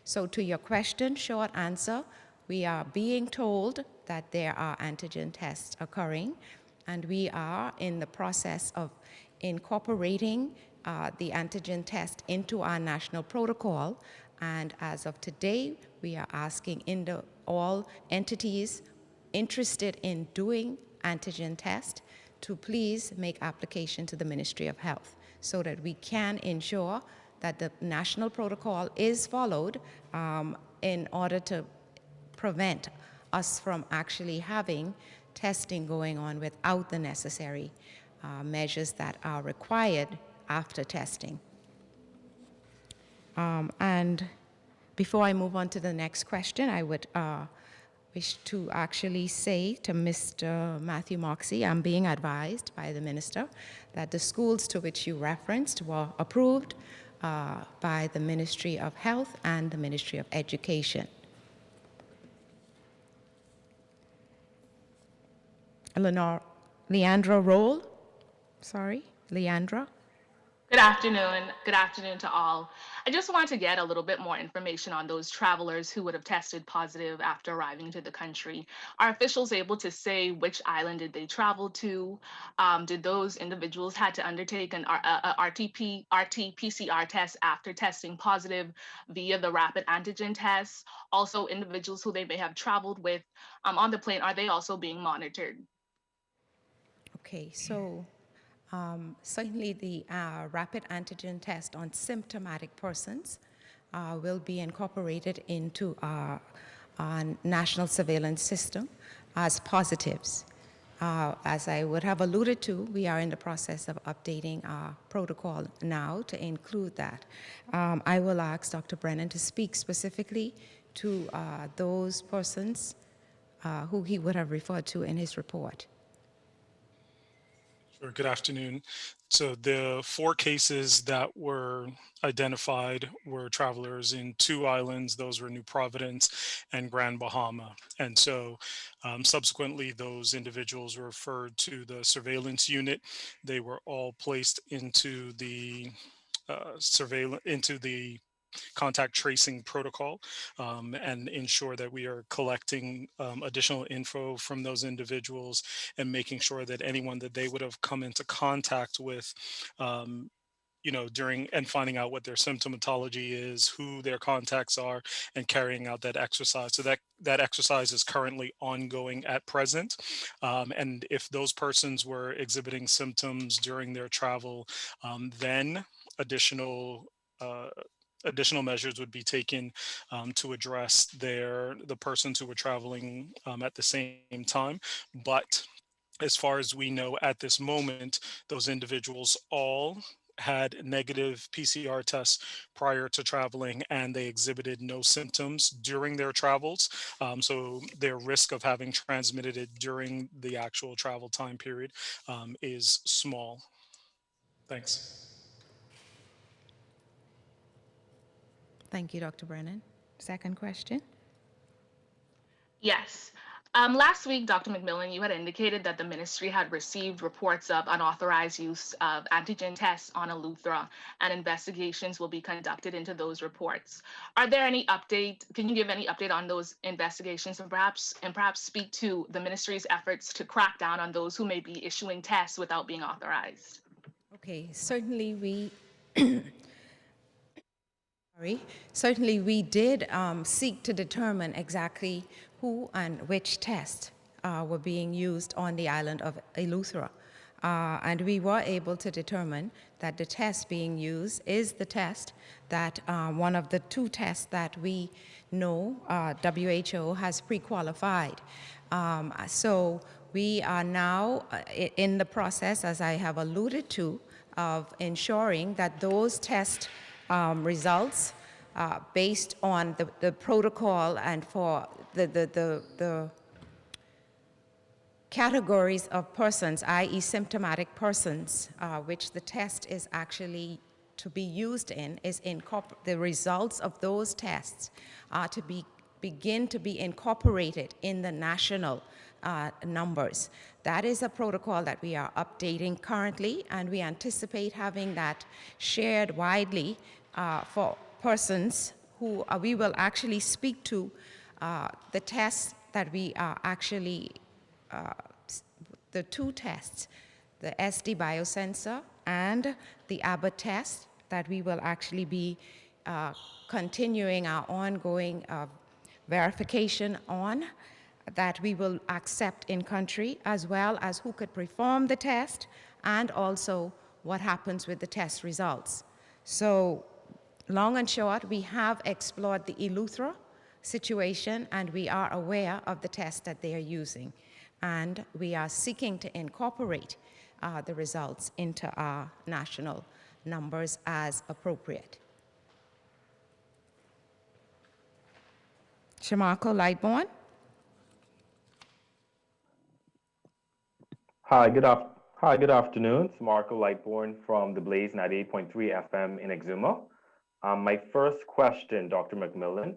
S1: So to your question, short answer, we are being told that there are antigen tests occurring, and we are in the process of incorporating the antigen test into our national protocol. And as of today, we are asking all entities interested in doing antigen test to please make application to the Ministry of Health so that we can ensure that the national protocol is followed in order to prevent us from actually having testing going on without the necessary measures that are required after testing. And before I move on to the next question, I would wish to actually say to Mr. Matthew Moxie, I'm being advised by the minister that the schools to which you referenced were approved by the Ministry of Health and the Ministry of Education. Leandra Roll, sorry, Leandra.
S10: Good afternoon. Good afternoon to all. I just wanted to get a little bit more information on those travelers who would have tested positive after arriving to the country. Are officials able to say which island did they travel to? Did those individuals had to undertake an RT-PCR test after testing positive via the rapid antigen test? Also, individuals who they may have traveled with on the plane, are they also being monitored?
S1: Okay, so certainly the rapid antigen test on symptomatic persons will be incorporated into our national surveillance system as positives. As I would have alluded to, we are in the process of updating our protocol now to include that. I will ask Dr. Brennan to speak specifically to those persons who he would have referred to in his report.
S5: Sure. Good afternoon. So the 4 cases that were identified were travelers in 2 islands. Those were New Providence and Grand Bahama. And so subsequently, those individuals were referred to the surveillance unit. They were all placed into the contact tracing protocol and ensure that we are collecting additional info from those individuals and making sure that anyone that they would have come into contact with during and finding out what their symptomatology is, who their contacts are, and carrying out that exercise. So that exercise is currently ongoing at present. And if those persons were exhibiting symptoms during their travel, then additional measures would be taken to address the persons who were traveling at the same time. But as far as we know at this moment, those individuals all had negative PCR tests prior to traveling, and they exhibited no symptoms during their travels. So their risk of having transmitted it during the actual travel time period is small. Thanks.
S1: Thank you, Dr. Brennan. Second question.
S10: Yes. Last week, Dr. McMillan, you had indicated that the ministry had received reports of unauthorized use of antigen tests on Eleuthera, and investigations will be conducted into those reports. Are there any update? Can you give any update on those investigations and perhaps speak to the ministry's efforts to crack down on those who may be issuing tests without being authorized?
S1: Okay, certainly we Certainly, we did seek to determine exactly who and which tests were being used on the island of Eleuthera. And we were able to determine that the test being used is the test that one of the 2 tests that we know WHO has pre-qualified. So we are now in the process, as I have alluded to, of ensuring that those test results based on the protocol and for the categories of persons, i.e. symptomatic persons, which the test is actually to be used in, is the results of those tests are to begin to be incorporated in the national numbers. That is a protocol that we are updating currently, and we anticipate having that shared widely for persons who we will actually speak to the tests that we are actually, the two tests, the SD biosensor and the Abbott test that we will actually be continuing our ongoing verification on, that we will accept in country, as well as who could perform the test and also what happens with the test results. So long and short, we have explored the Eleuthera situation, and we are aware of the test that they are using. And we are seeking to incorporate the results into our national numbers as appropriate. Shamarko Lightbourne.
S11: Hi, good afternoon. It's Marco Lightbourne from the Blaze 98.3 FM in Exuma. My first question, Dr. McMillan,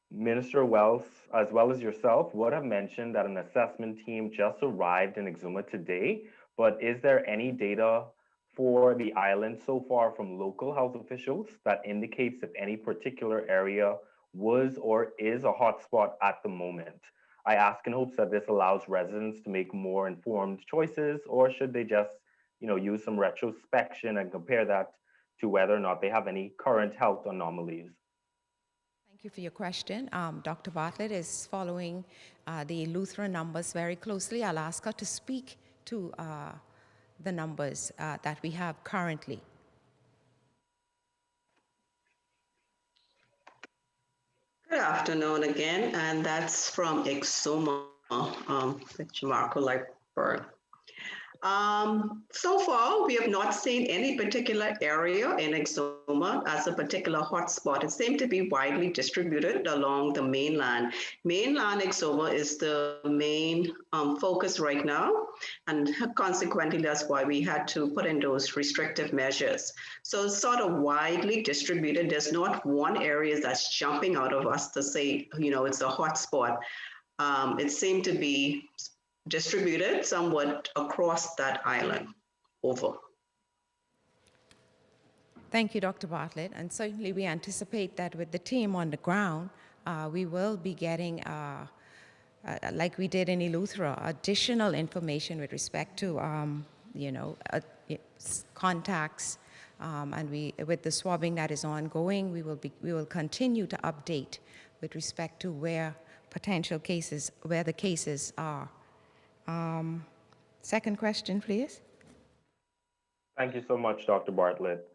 S11: Minister Wells, as well as yourself, would have mentioned that an assessment team just arrived in Exuma today, but is there any data for the island so far from local health officials that indicates if any particular area was or is a hotspot at the moment? I ask in hopes that this allows residents to make more informed choices, or should they just, use some retrospection and compare that to whether or not they have any current health anomalies?
S1: Thank you for your question. Dr. Bartlett is following the Eleuthera numbers very closely. I'll ask her to speak to the numbers that we have currently.
S7: Good afternoon again, and that's from Exuma, Marco Lightburn. So far, we have not seen any particular area in Exuma as a particular hotspot. It seemed to be widely distributed along the mainland. Mainland Exuma is the main focus right now, and consequently, that's why we had to put in those restrictive measures. So it's sort of widely distributed. There's not one area that's jumping out of us to say, it's a hotspot. It seemed to be distributed somewhat across that island. Over.
S1: Thank you, Dr. Bartlett. And certainly we anticipate that with the team on the ground, we will be getting, like we did in Eleuthera, additional information with respect to, contacts. And with the swabbing that is ongoing, we will continue to update with respect to where potential cases, where the cases are. Second question, please.
S11: Thank you so much, Dr. Bartlett.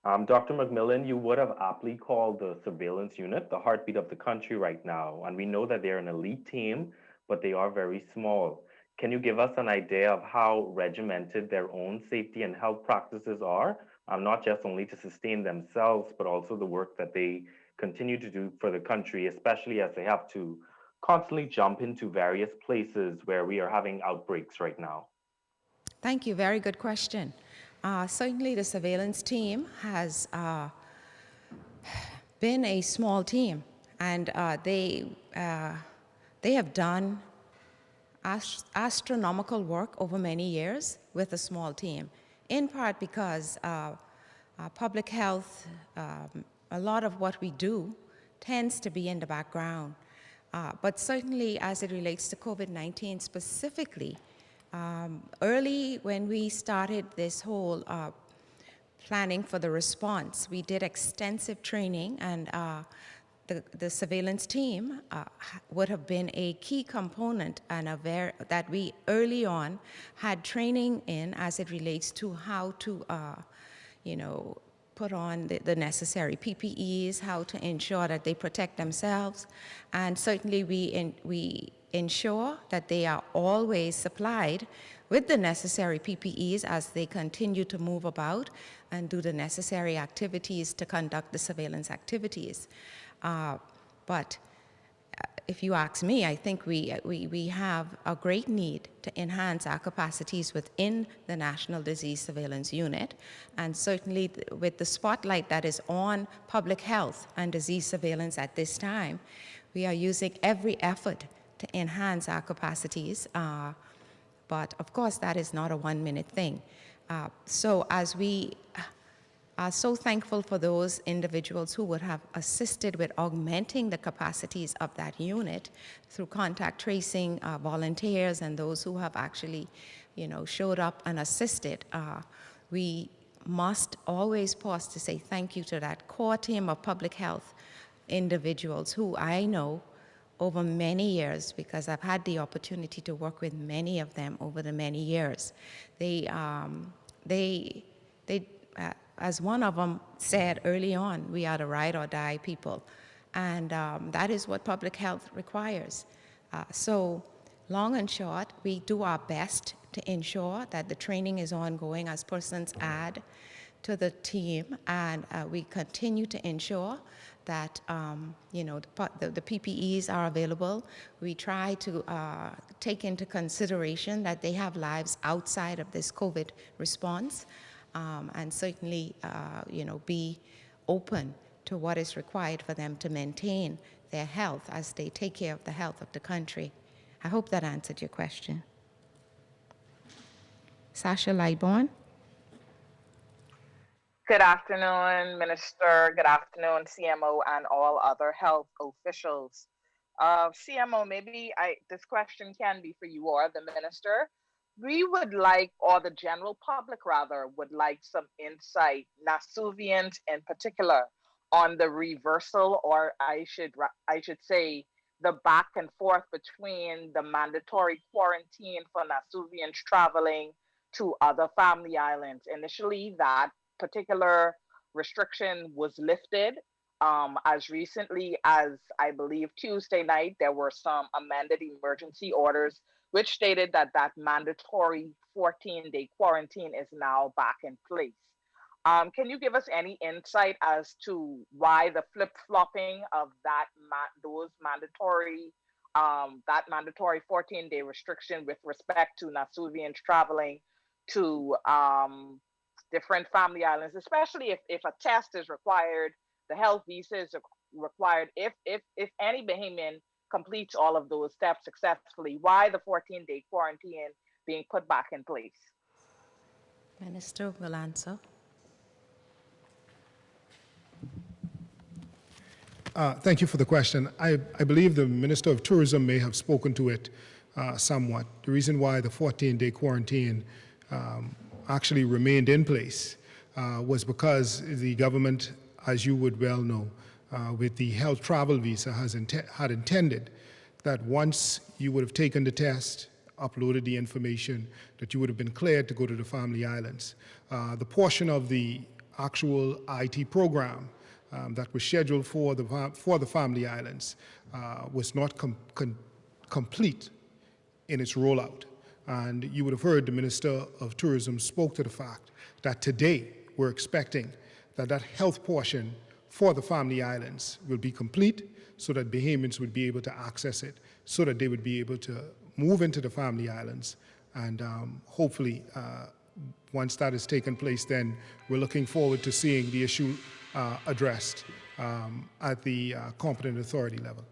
S11: Dr. McMillan, you would have aptly called the surveillance unit the heartbeat of the country right now, and we know that they're an elite team, but they are very small. Can you give us an idea of how regimented their own safety and health practices are, not just only to sustain themselves, but also the work that they continue to do for the country, especially as they have to constantly jump into various places where we are having outbreaks right now?
S1: Thank you. Very good question. Certainly the surveillance team has been a small team, and they have done astronomical work over many years with a small team, in part because public health, a lot of what we do tends to be in the background. But certainly as it relates to COVID-19 specifically, early when we started this whole planning for the response, we did extensive training, and the surveillance team would have been a key component and that we early on had training in as it relates to how to, put on the necessary PPEs, how to ensure that they protect themselves, and certainly we ensure that they are always supplied with the necessary PPEs as they continue to move about and do the necessary activities to conduct the surveillance activities. But if you ask me, I think we have a great need to enhance our capacities within the National Disease Surveillance Unit, and certainly with the spotlight that is on public health and disease surveillance at this time, we are using every effort to enhance our capacities, but of course that is not a one-minute thing. So as we are so thankful for those individuals who would have assisted with augmenting the capacities of that unit through contact tracing, volunteers, and those who have actually, showed up and assisted. We must always pause to say thank you to that core team of public health individuals who I know over many years, because I've had the opportunity to work with many of them over the many years. As one of them said early on, we are the ride or die people. And that is what public health requires. So long and short, we do our best to ensure that the training is ongoing as persons add to the team, and we continue to ensure that the PPEs are available. We try to take into consideration that they have lives outside of this COVID response. And certainly, be open to what is required for them to maintain their health as they take care of the health of the country. I hope that answered your question. Sasha Lightbourne.
S12: Good afternoon, Minister. Good afternoon, CMO, and all other health officials. CMO, maybe this question can be for you or the Minister. We would like, or the general public rather, would like some insight, Nasuvians in particular, on the reversal, or I should say, the back and forth between the mandatory quarantine for Nasuvians traveling to other family islands. Initially, that particular restriction was lifted. As recently as, I believe, Tuesday night, there were some amended emergency orders which stated that that mandatory 14-day quarantine is now back in place. Can you give us any insight as to why the flip-flopping of that mandatory 14-day restriction with respect to Nasuvians traveling to different family islands, especially if a test is required, the health visa is required, if any Bahamian completes all of those steps successfully, why the 14-day quarantine being put back in place?
S1: Minister will answer.
S2: Thank you for the question. I believe the Minister of Tourism may have spoken to it somewhat. The reason why the 14-day quarantine actually remained in place was because the government, as you would well know, with the health travel visa had intended that once you would have taken the test, uploaded the information, that you would have been cleared to go to the family islands. The portion of the actual IT program that was scheduled for the family islands was not complete in its rollout. And you would have heard the Minister of Tourism spoke to the fact that today we're expecting that health portion for the family islands will be complete so that Bahamians would be able to access it, so that they would be able to move into the family islands. And hopefully, once that has taken place, then we're looking forward to seeing the issue addressed at the competent authority level.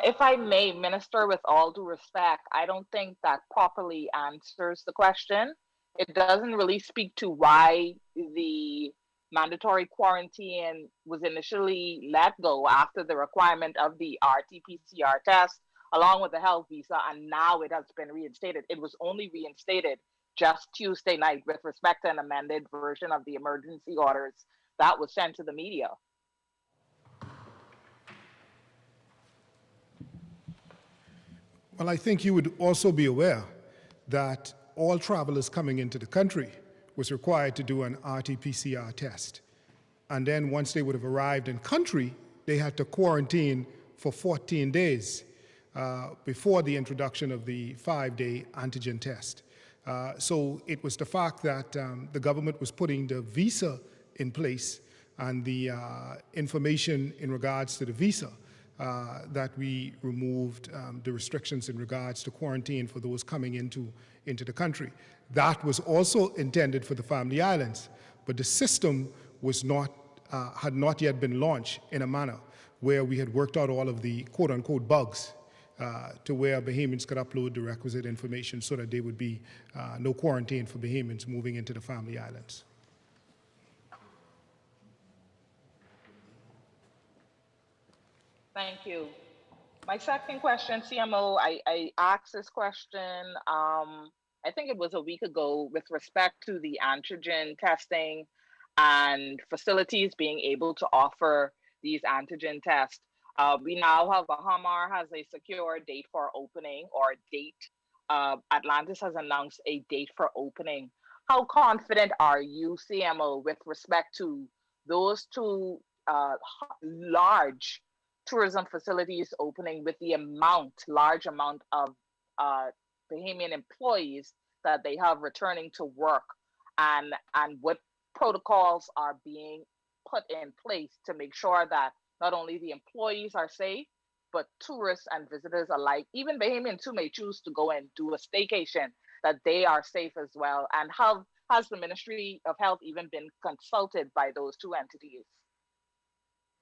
S12: If I may, Minister, with all due respect, I don't think that properly answers the question. It doesn't really speak to why the mandatory quarantine was initially let go after the requirement of the RT-PCR test, along with the health visa, and now it has been reinstated. It was only reinstated just Tuesday night with respect to an amended version of the emergency orders that was sent to the media.
S2: Well, I think you would also be aware that all travelers coming into the country was required to do an RT-PCR test. And then once they would have arrived in country, they had to quarantine for 14 days before the introduction of the 5-day antigen test. So it was the fact that the government was putting the visa in place and the information in regards to the visa, that we removed the restrictions in regards to quarantine for those coming into the country. That was also intended for the Family Islands, but the system was not, had not yet been launched in a manner where we had worked out all of the quote-unquote bugs to where Bahamians could upload the requisite information so that there would be no quarantine for Bahamians moving into the Family Islands.
S12: Thank you. My second question, CMO, I asked this question, I think it was a week ago, with respect to the antigen testing and facilities being able to offer these antigen tests. We now have Bahamar has a secure date for opening, or date. Atlantis has announced a date for opening. How confident are you, CMO, with respect to those two large tourism facilities opening, with the large amount of Bahamian employees that they have returning to work, and what protocols are being put in place to make sure that not only the employees are safe, but tourists and visitors alike, even Bahamians who may choose to go and do a staycation, that they are safe as well? And how has the Ministry of Health even been consulted by those two entities?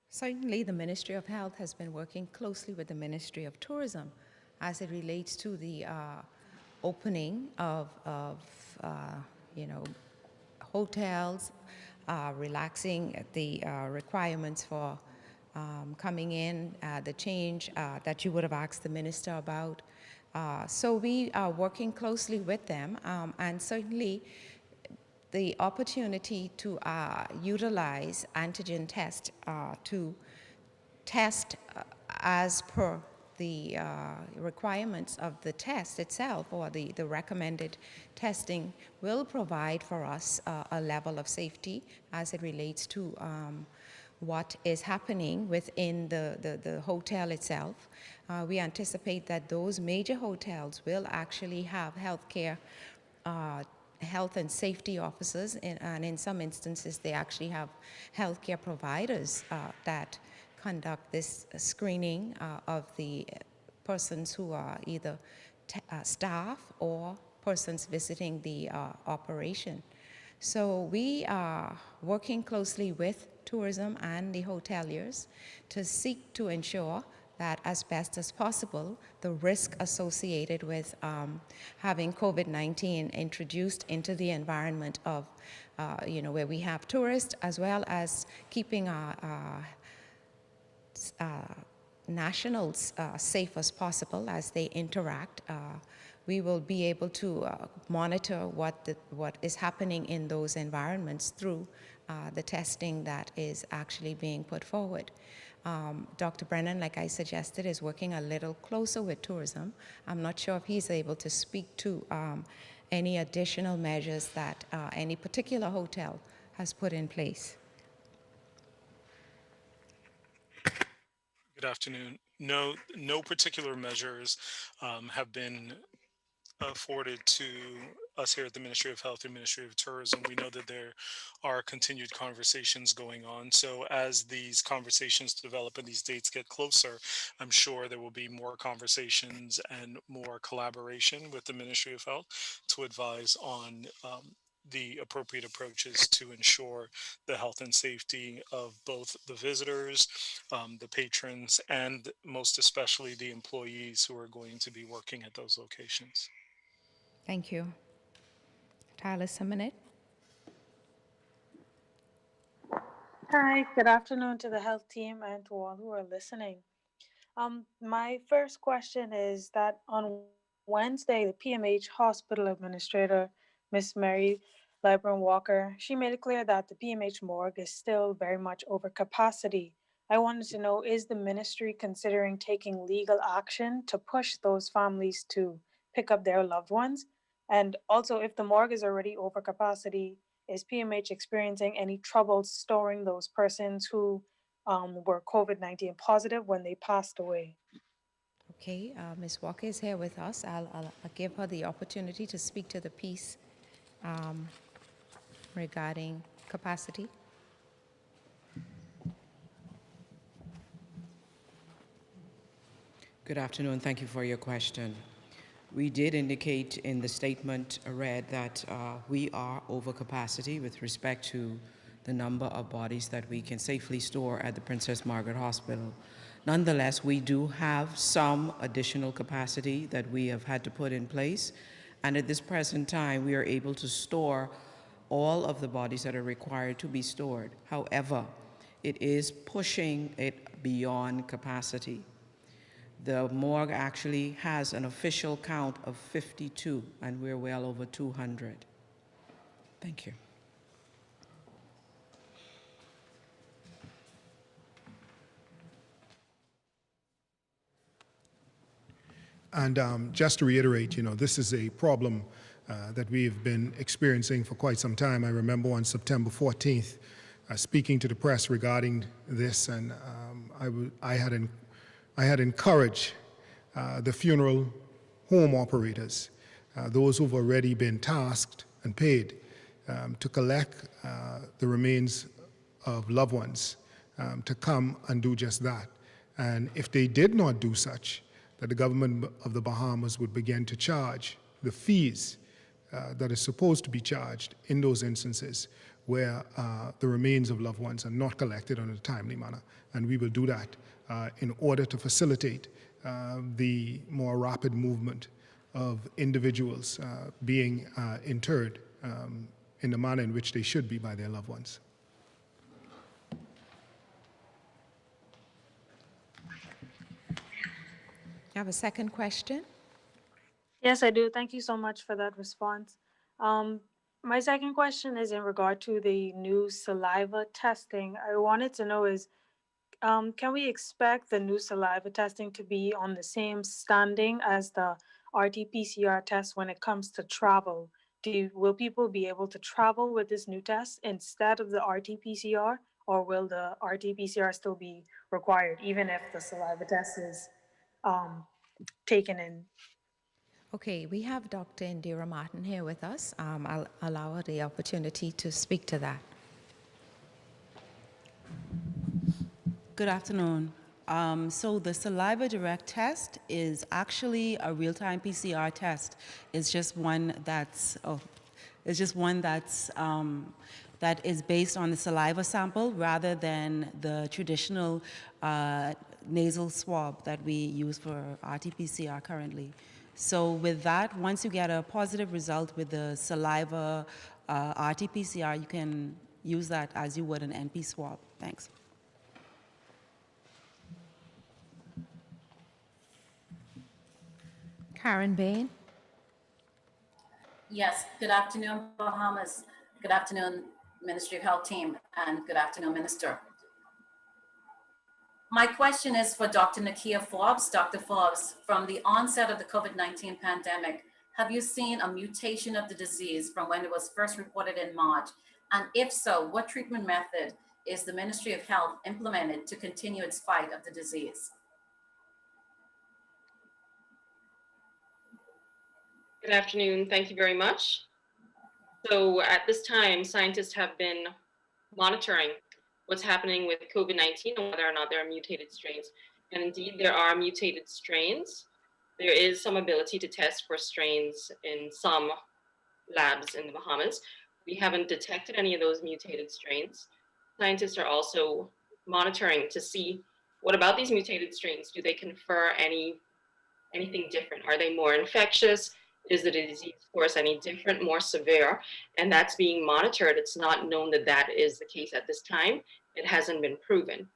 S1: Certainly, the Ministry of Health has been working closely with the Ministry of Tourism as it relates to the opening of hotels, relaxing the requirements for coming in, the change that you would have asked the minister about. So we are working closely with them, and certainly the opportunity to utilize antigen test to test as per the requirements of the test itself, or the recommended testing, will provide for us a level of safety as it relates to what is happening within the hotel itself. We anticipate that those major hotels will actually have health and safety officers, and in some instances they actually have healthcare providers that conduct this screening of the persons who are either staff or persons visiting the operation. So we are working closely with tourism and the hoteliers to seek to ensure that as best as possible, the risk associated with having COVID-19 introduced into the environment of, where we have tourists, as well as keeping our nationals safe as possible as they interact. We will be able to monitor what is happening in those environments through the testing that is actually being put forward. Dr. Brennan, like I suggested, is working a little closer with tourism. I'm not sure if he's able to speak to any additional measures that any particular hotel has put in place.
S5: Good afternoon. No particular measures have been afforded to us here at the Ministry of Health and Ministry of Tourism. We know that there are continued conversations going on. So as these conversations develop and these dates get closer, I'm sure there will be more conversations and more collaboration with the Ministry of Health to advise on the appropriate approaches to ensure the health and safety of both the visitors, the patrons, and most especially the employees who are going to be working at those locations.
S1: Thank you. Tyler Simonet.
S13: Hi, good afternoon to the health team and to all who are listening. My first question is that on Wednesday, the PMH hospital administrator, Miss Mary Liburn Walker, she made it clear that the PMH morgue is still very much over capacity. I wanted to know, is the ministry considering taking legal action to push those families to pick up their loved ones? And also, if the morgue is already over capacity, is PMH experiencing any trouble storing those persons who were COVID-19 positive when they passed away?
S1: Okay, Ms. Walker is here with us. I'll give her the opportunity to speak to the piece regarding capacity.
S14: Good afternoon. Thank you for your question. We did indicate in the statement read that we are over capacity with respect to the number of bodies that we can safely store at the Princess Margaret Hospital. Nonetheless, we do have some additional capacity that we have had to put in place. And at this present time, we are able to store all of the bodies that are required to be stored. However, it is pushing it beyond capacity. The morgue actually has an official count of 52, and we're well over 200. Thank you.
S2: And just to reiterate, this is a problem that we've been experiencing for quite some time. I remember on September 14th, speaking to the press regarding this, and I had encouraged the funeral home operators, those who've already been tasked and paid to collect the remains of loved ones, to come and do just that. And if they did not do such, that the government of the Bahamas would begin to charge the fees that is supposed to be charged in those instances where the remains of loved ones are not collected in a timely manner. And we will do that in order to facilitate the more rapid movement of individuals being interred in the manner in which they should be by their loved ones.
S1: You have a second question?
S13: Yes, I do. Thank you so much for that response. My second question is in regard to the new saliva testing. I wanted to know is, can we expect the new saliva testing to be on the same standing as the RT-PCR test when it comes to travel? Will people be able to travel with this new test instead of the RT-PCR, or will the RT-PCR still be required even if the saliva test is taken in?
S1: Okay, we have Dr. Indira Martin here with us. I'll allow her the opportunity to speak to that.
S15: Good afternoon. So the saliva direct test is actually a real-time PCR test. It's just one that's that is based on the saliva sample rather than the traditional nasal swab that we use for RT-PCR currently. So with that, once you get a positive result with the saliva RT-PCR, you can use that as you would an NP swab. Thanks.
S1: Karen Bain.
S16: Yes, good afternoon, Bahamas. Good afternoon, Ministry of Health team, and good afternoon, Minister. My question is for Dr. Nakia Forbes. Dr. Forbes, from the onset of the COVID-19 pandemic, have you seen a mutation of the disease from when it was first reported in March? And if so, what treatment method is the Ministry of Health implemented to continue its fight of the disease?
S17: Good afternoon. Thank you very much. So at this time, scientists have been monitoring what's happening with COVID-19 and whether or not there are mutated strains. And indeed, there are mutated strains. There is some ability to test for strains in some labs in the Bahamas. We haven't detected any of those mutated strains. Scientists are also monitoring to see what about these mutated strains? Do they confer anything different? Are they more infectious? Is the disease course any different, more severe? And that's being monitored. It's not known that that is the case at this time. It hasn't been proven.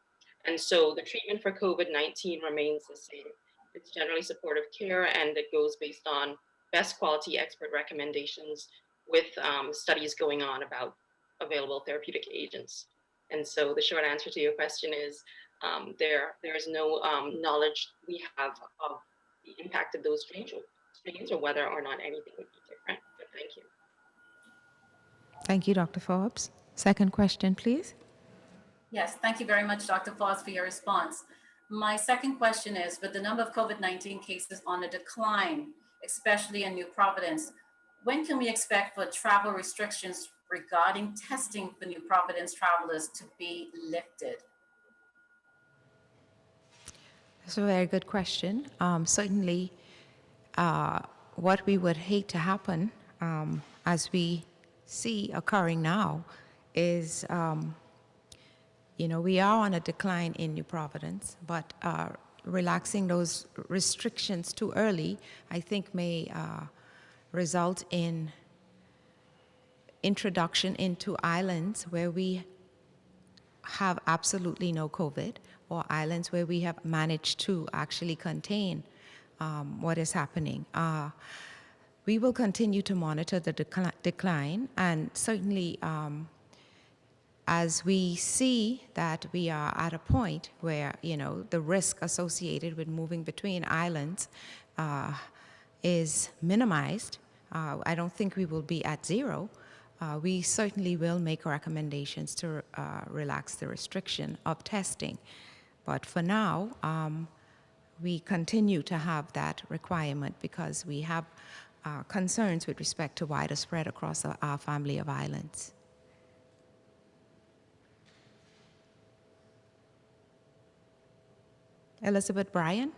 S17: And so the treatment for COVID-19 remains the same. It's generally supportive care, and it goes based on best quality expert recommendations with studies going on about available therapeutic agents. And so the short answer to your question is there is no knowledge we have of the impact of those strains or whether or not anything would be different. But thank you.
S1: Thank you, Dr. Forbes. Second question, please.
S16: Yes, thank you very much, Dr. Forbes, for your response. My second question is, with the number of COVID-19 cases on a decline, especially in New Providence, when can we expect for travel restrictions regarding testing for New Providence travelers to be lifted?
S1: That's a very good question. Certainly, what we would hate to happen, as we see occurring now, is, we are on a decline in New Providence, but relaxing those restrictions too early, I think may result in introduction into islands where we have absolutely no COVID, or islands where we have managed to actually contain what is happening. We will continue to monitor the decline, and certainly as we see that we are at a point where, the risk associated with moving between islands is minimized, I don't think we will be at zero. We certainly will make recommendations to relax the restriction of testing. But for now, we continue to have that requirement because we have concerns with respect to wider spread across our family of islands. Elizabeth Bryan.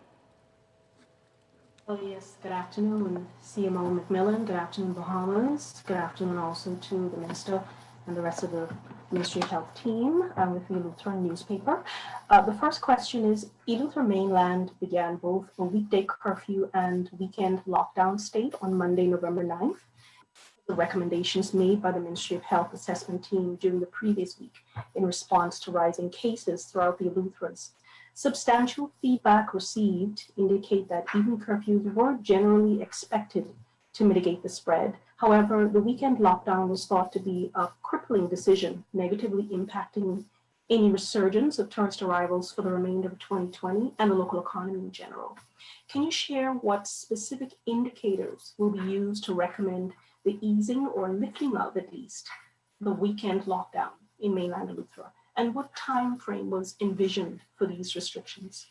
S18: Oh yes, good afternoon, CMO McMillan. Good afternoon, Bahamas. Good afternoon also to the Minister and the rest of the Ministry of Health team with the Eleuthera newspaper. The first question is, Eleuthera mainland began both a weekday curfew and weekend lockdown state on Monday, November 9th. The recommendations made by the Ministry of Health assessment team during the previous week in response to rising cases throughout the Eleutheras. Substantial feedback received indicate that evening curfews were generally expected to mitigate the spread. However, the weekend lockdown was thought to be a crippling decision, negatively impacting any resurgence of tourist arrivals for the remainder of 2020 and the local economy in general. Can you share what specific indicators will be used to recommend the easing or lifting of, at least, the weekend lockdown in mainland Eleuthera? And what time frame was envisioned for these restrictions?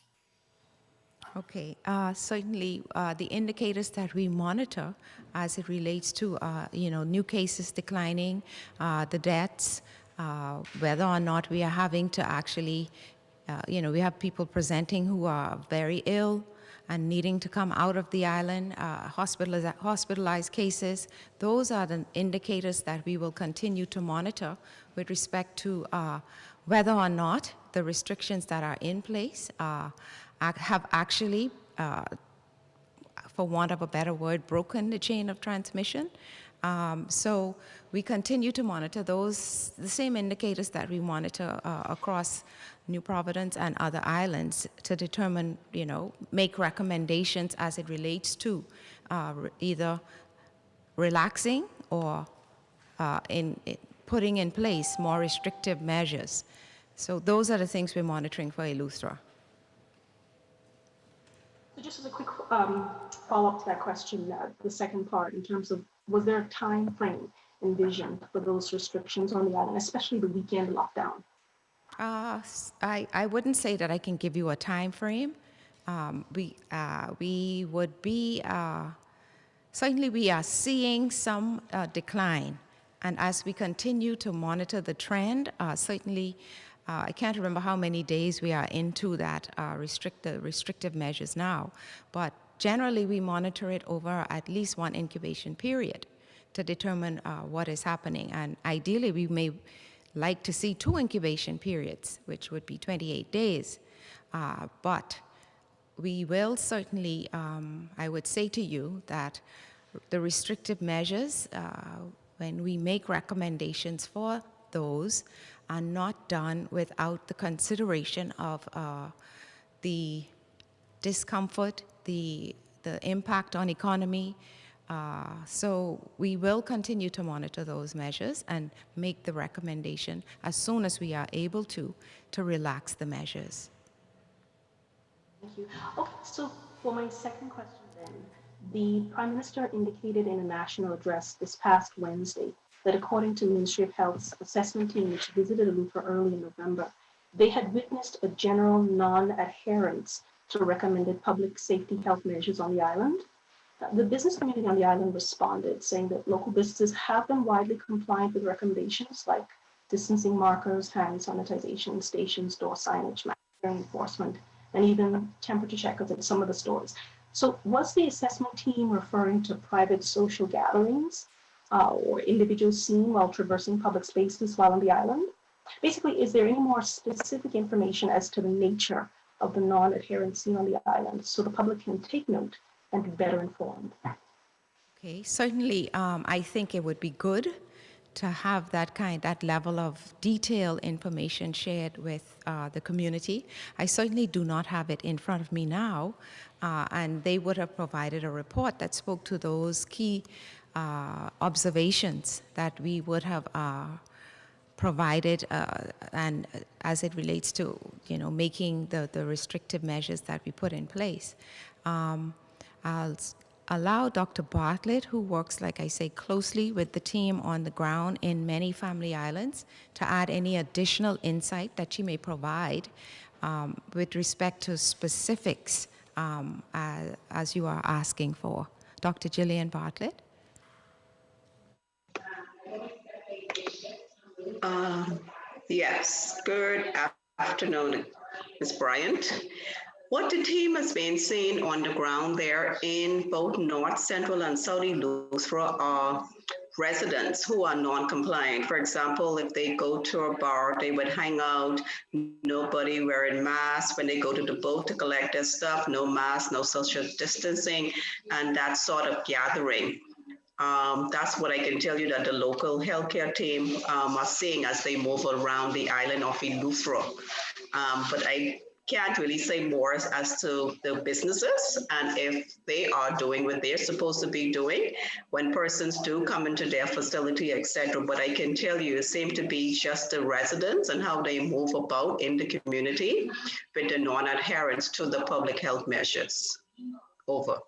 S1: Okay, certainly the indicators that we monitor as it relates to, new cases declining, the deaths, whether or not we are having to actually, we have people presenting who are very ill and needing to come out of the island, hospitalized cases. Those are the indicators that we will continue to monitor with respect to whether or not the restrictions that are in place have actually, for want of a better word, broken the chain of transmission. So we continue to monitor the same indicators that we monitor across New Providence and other islands to determine, make recommendations as it relates to either relaxing or putting in place more restrictive measures. So those are the things we're monitoring for Eleuthera.
S18: So just as a quick follow-up to that question, the second part, in terms of, was there a time frame envisioned for those restrictions on the island, especially the weekend lockdown?
S1: I wouldn't say that I can give you a time frame. We would be, certainly we are seeing some decline. And as we continue to monitor the trend, certainly I can't remember how many days we are into that restrictive measures now, but generally we monitor it over at least one incubation period to determine what is happening. And ideally we may like to see 2 incubation periods, which would be 28 days. But we will certainly, I would say to you that the restrictive measures, when we make recommendations for those, are not done without the consideration of the discomfort, the impact on economy. So we will continue to monitor those measures and make the recommendation as soon as we are able to relax the measures.
S18: Thank you. Okay, so for my second question then, the Prime Minister indicated in a national address this past Wednesday that according to the Ministry of Health's assessment team, which visited Eleuthera early in November, they had witnessed a general non-adherence to recommended public safety health measures on the island. The business community on the island responded, saying that local businesses have been widely compliant with recommendations like distancing markers, hand sanitization stations, door signage, mask enforcement, and even temperature checkers at some of the stores. So was the assessment team referring to private social gatherings or individuals seen while traversing public spaces while on the island? Basically, is there any more specific information as to the nature of the non-adherence seen on the island so the public can take note and be better informed?
S1: Okay, certainly, I think it would be good to have that level of detailed information shared with the community. I certainly do not have it in front of me now, and they would have provided a report that spoke to those key observations that we would have provided, and as it relates to making the restrictive measures that we put in place. I'll allow Dr. Bartlett, who works, like I say, closely with the team on the ground in many family islands, to add any additional insight that she may provide with respect to specifics as you are asking for. Dr. Jillian Bartlett.
S7: Yes, good afternoon, Ms. Bryant. What the team has been seeing on the ground there in both North Central and Southern Lustra are residents who are non-compliant. For example, if they go to a bar, they would hang out, nobody wearing masks. When they go to the boat to collect their stuff, no mask, no social distancing, and that sort of gathering. That's what I can tell you that the local healthcare team are seeing as they move around the island of Eleuthera. But I can't really say more as to the businesses and if they are doing what they're supposed to be doing when persons do come into their facility, etc. But I can tell you it seems to be just the residents and how they move about in the community with the non-adherence to the public health measures. Over.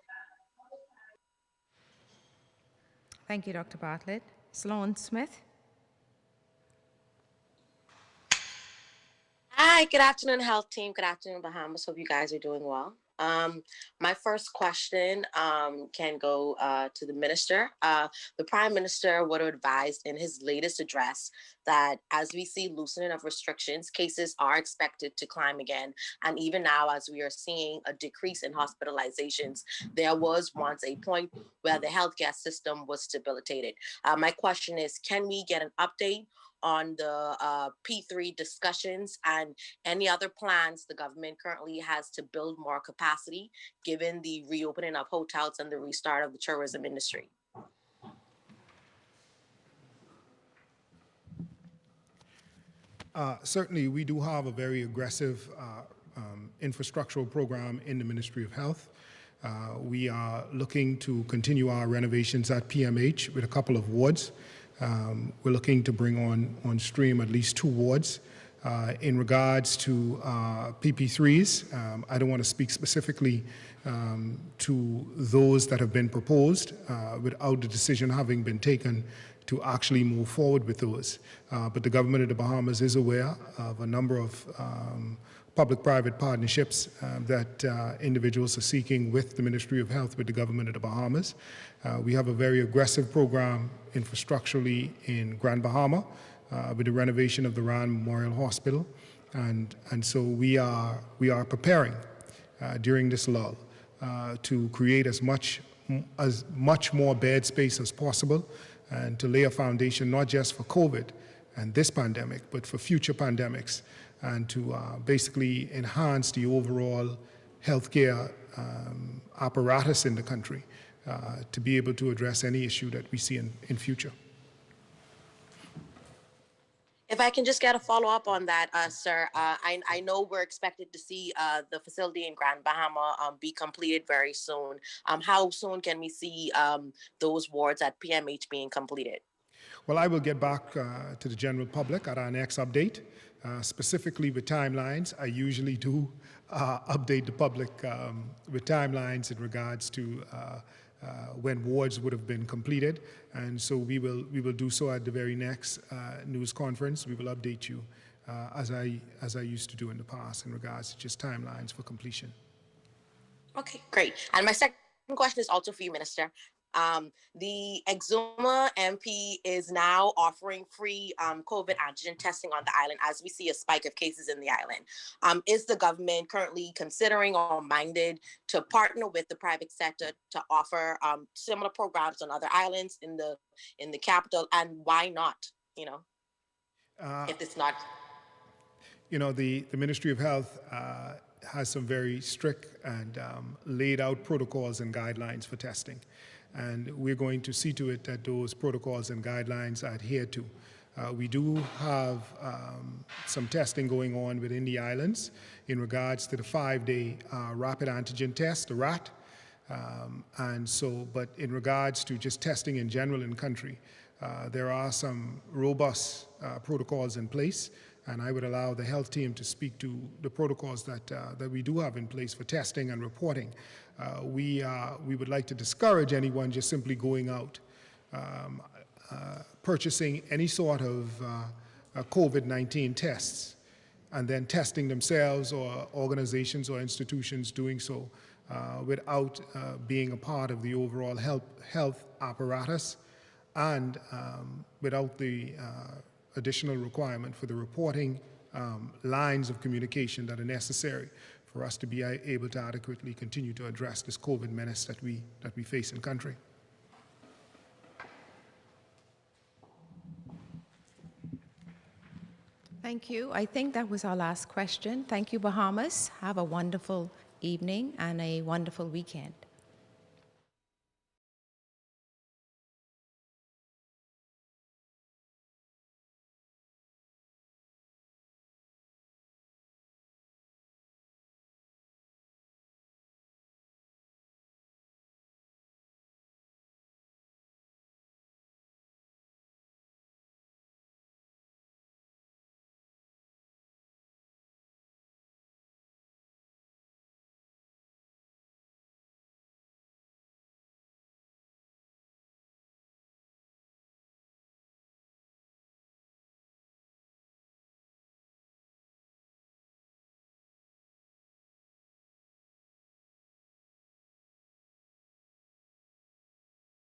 S1: Thank you, Dr. Bartlett. Sloan Smith.
S19: Hi, good afternoon, health team. Good afternoon, Bahamas. Hope you guys are doing well. My first question can go to the minister. The Prime Minister would have advised in his latest address that as we see loosening of restrictions, cases are expected to climb again. And even now, as we are seeing a decrease in hospitalizations, there was once a point where the healthcare system was debilitated. My question is, can we get an update on the P3 discussions and any other plans the government currently has to build more capacity given the reopening of hotels and the restart of the tourism industry?
S2: Certainly, we do have a very aggressive infrastructural program in the Ministry of Health. We are looking to continue our renovations at PMH with a couple of wards. We're looking to bring on stream at least 2 wards. In regards to PP3s, I don't want to speak specifically to those that have been proposed without the decision having been taken to actually move forward with those. But the government of the Bahamas is aware of a number of public-private partnerships that individuals are seeking with the Ministry of Health with the government of the Bahamas. We have a very aggressive program infrastructurally in Grand Bahama with the renovation of the Rand Memorial Hospital. And so we are preparing during this lull to create as much more bed space as possible and to lay a foundation not just for COVID and this pandemic, but for future pandemics, and to basically enhance the overall healthcare apparatus in the country to be able to address any issue that we see in future.
S19: If I can just get a follow-up on that, sir. I know we're expected to see the facility in Grand Bahama be completed very soon. How soon can we see those wards at PMH being completed?
S2: Well, I will get back to the general public at our next update. Specifically with timelines, I usually do update the public with timelines in regards to when wards would have been completed, and so we will do so at the very next news conference. We will update you as I used to do in the past in regards to just timelines for completion.
S19: Okay, great. And my second question is also for you, Minister. The Exuma MP is now offering free COVID antigen testing on the island as we see a spike of cases in the island. Is the government currently considering or minded to partner with the private sector to offer similar programs on other islands in the capital, and why not? If it's not.
S2: The Ministry of Health has some very strict and laid out protocols and guidelines for testing. And we're going to see to it that those protocols and guidelines are adhered to. We do have some testing going on within the islands in regards to the 5-day rapid antigen test, the RAT. But in regards to just testing in general in country, there are some robust protocols in place, and I would allow the health team to speak to the protocols that we do have in place for testing and reporting. We would like to discourage anyone just simply going out, purchasing any sort of COVID-19 tests, and then testing themselves or organizations or institutions doing so without being a part of the overall health apparatus, and without the additional requirement for the reporting lines of communication that are necessary for us to be able to adequately continue to address this COVID menace that we face in country.
S1: Thank you. I think that was our last question. Thank you, Bahamas. Have a wonderful evening and a wonderful weekend.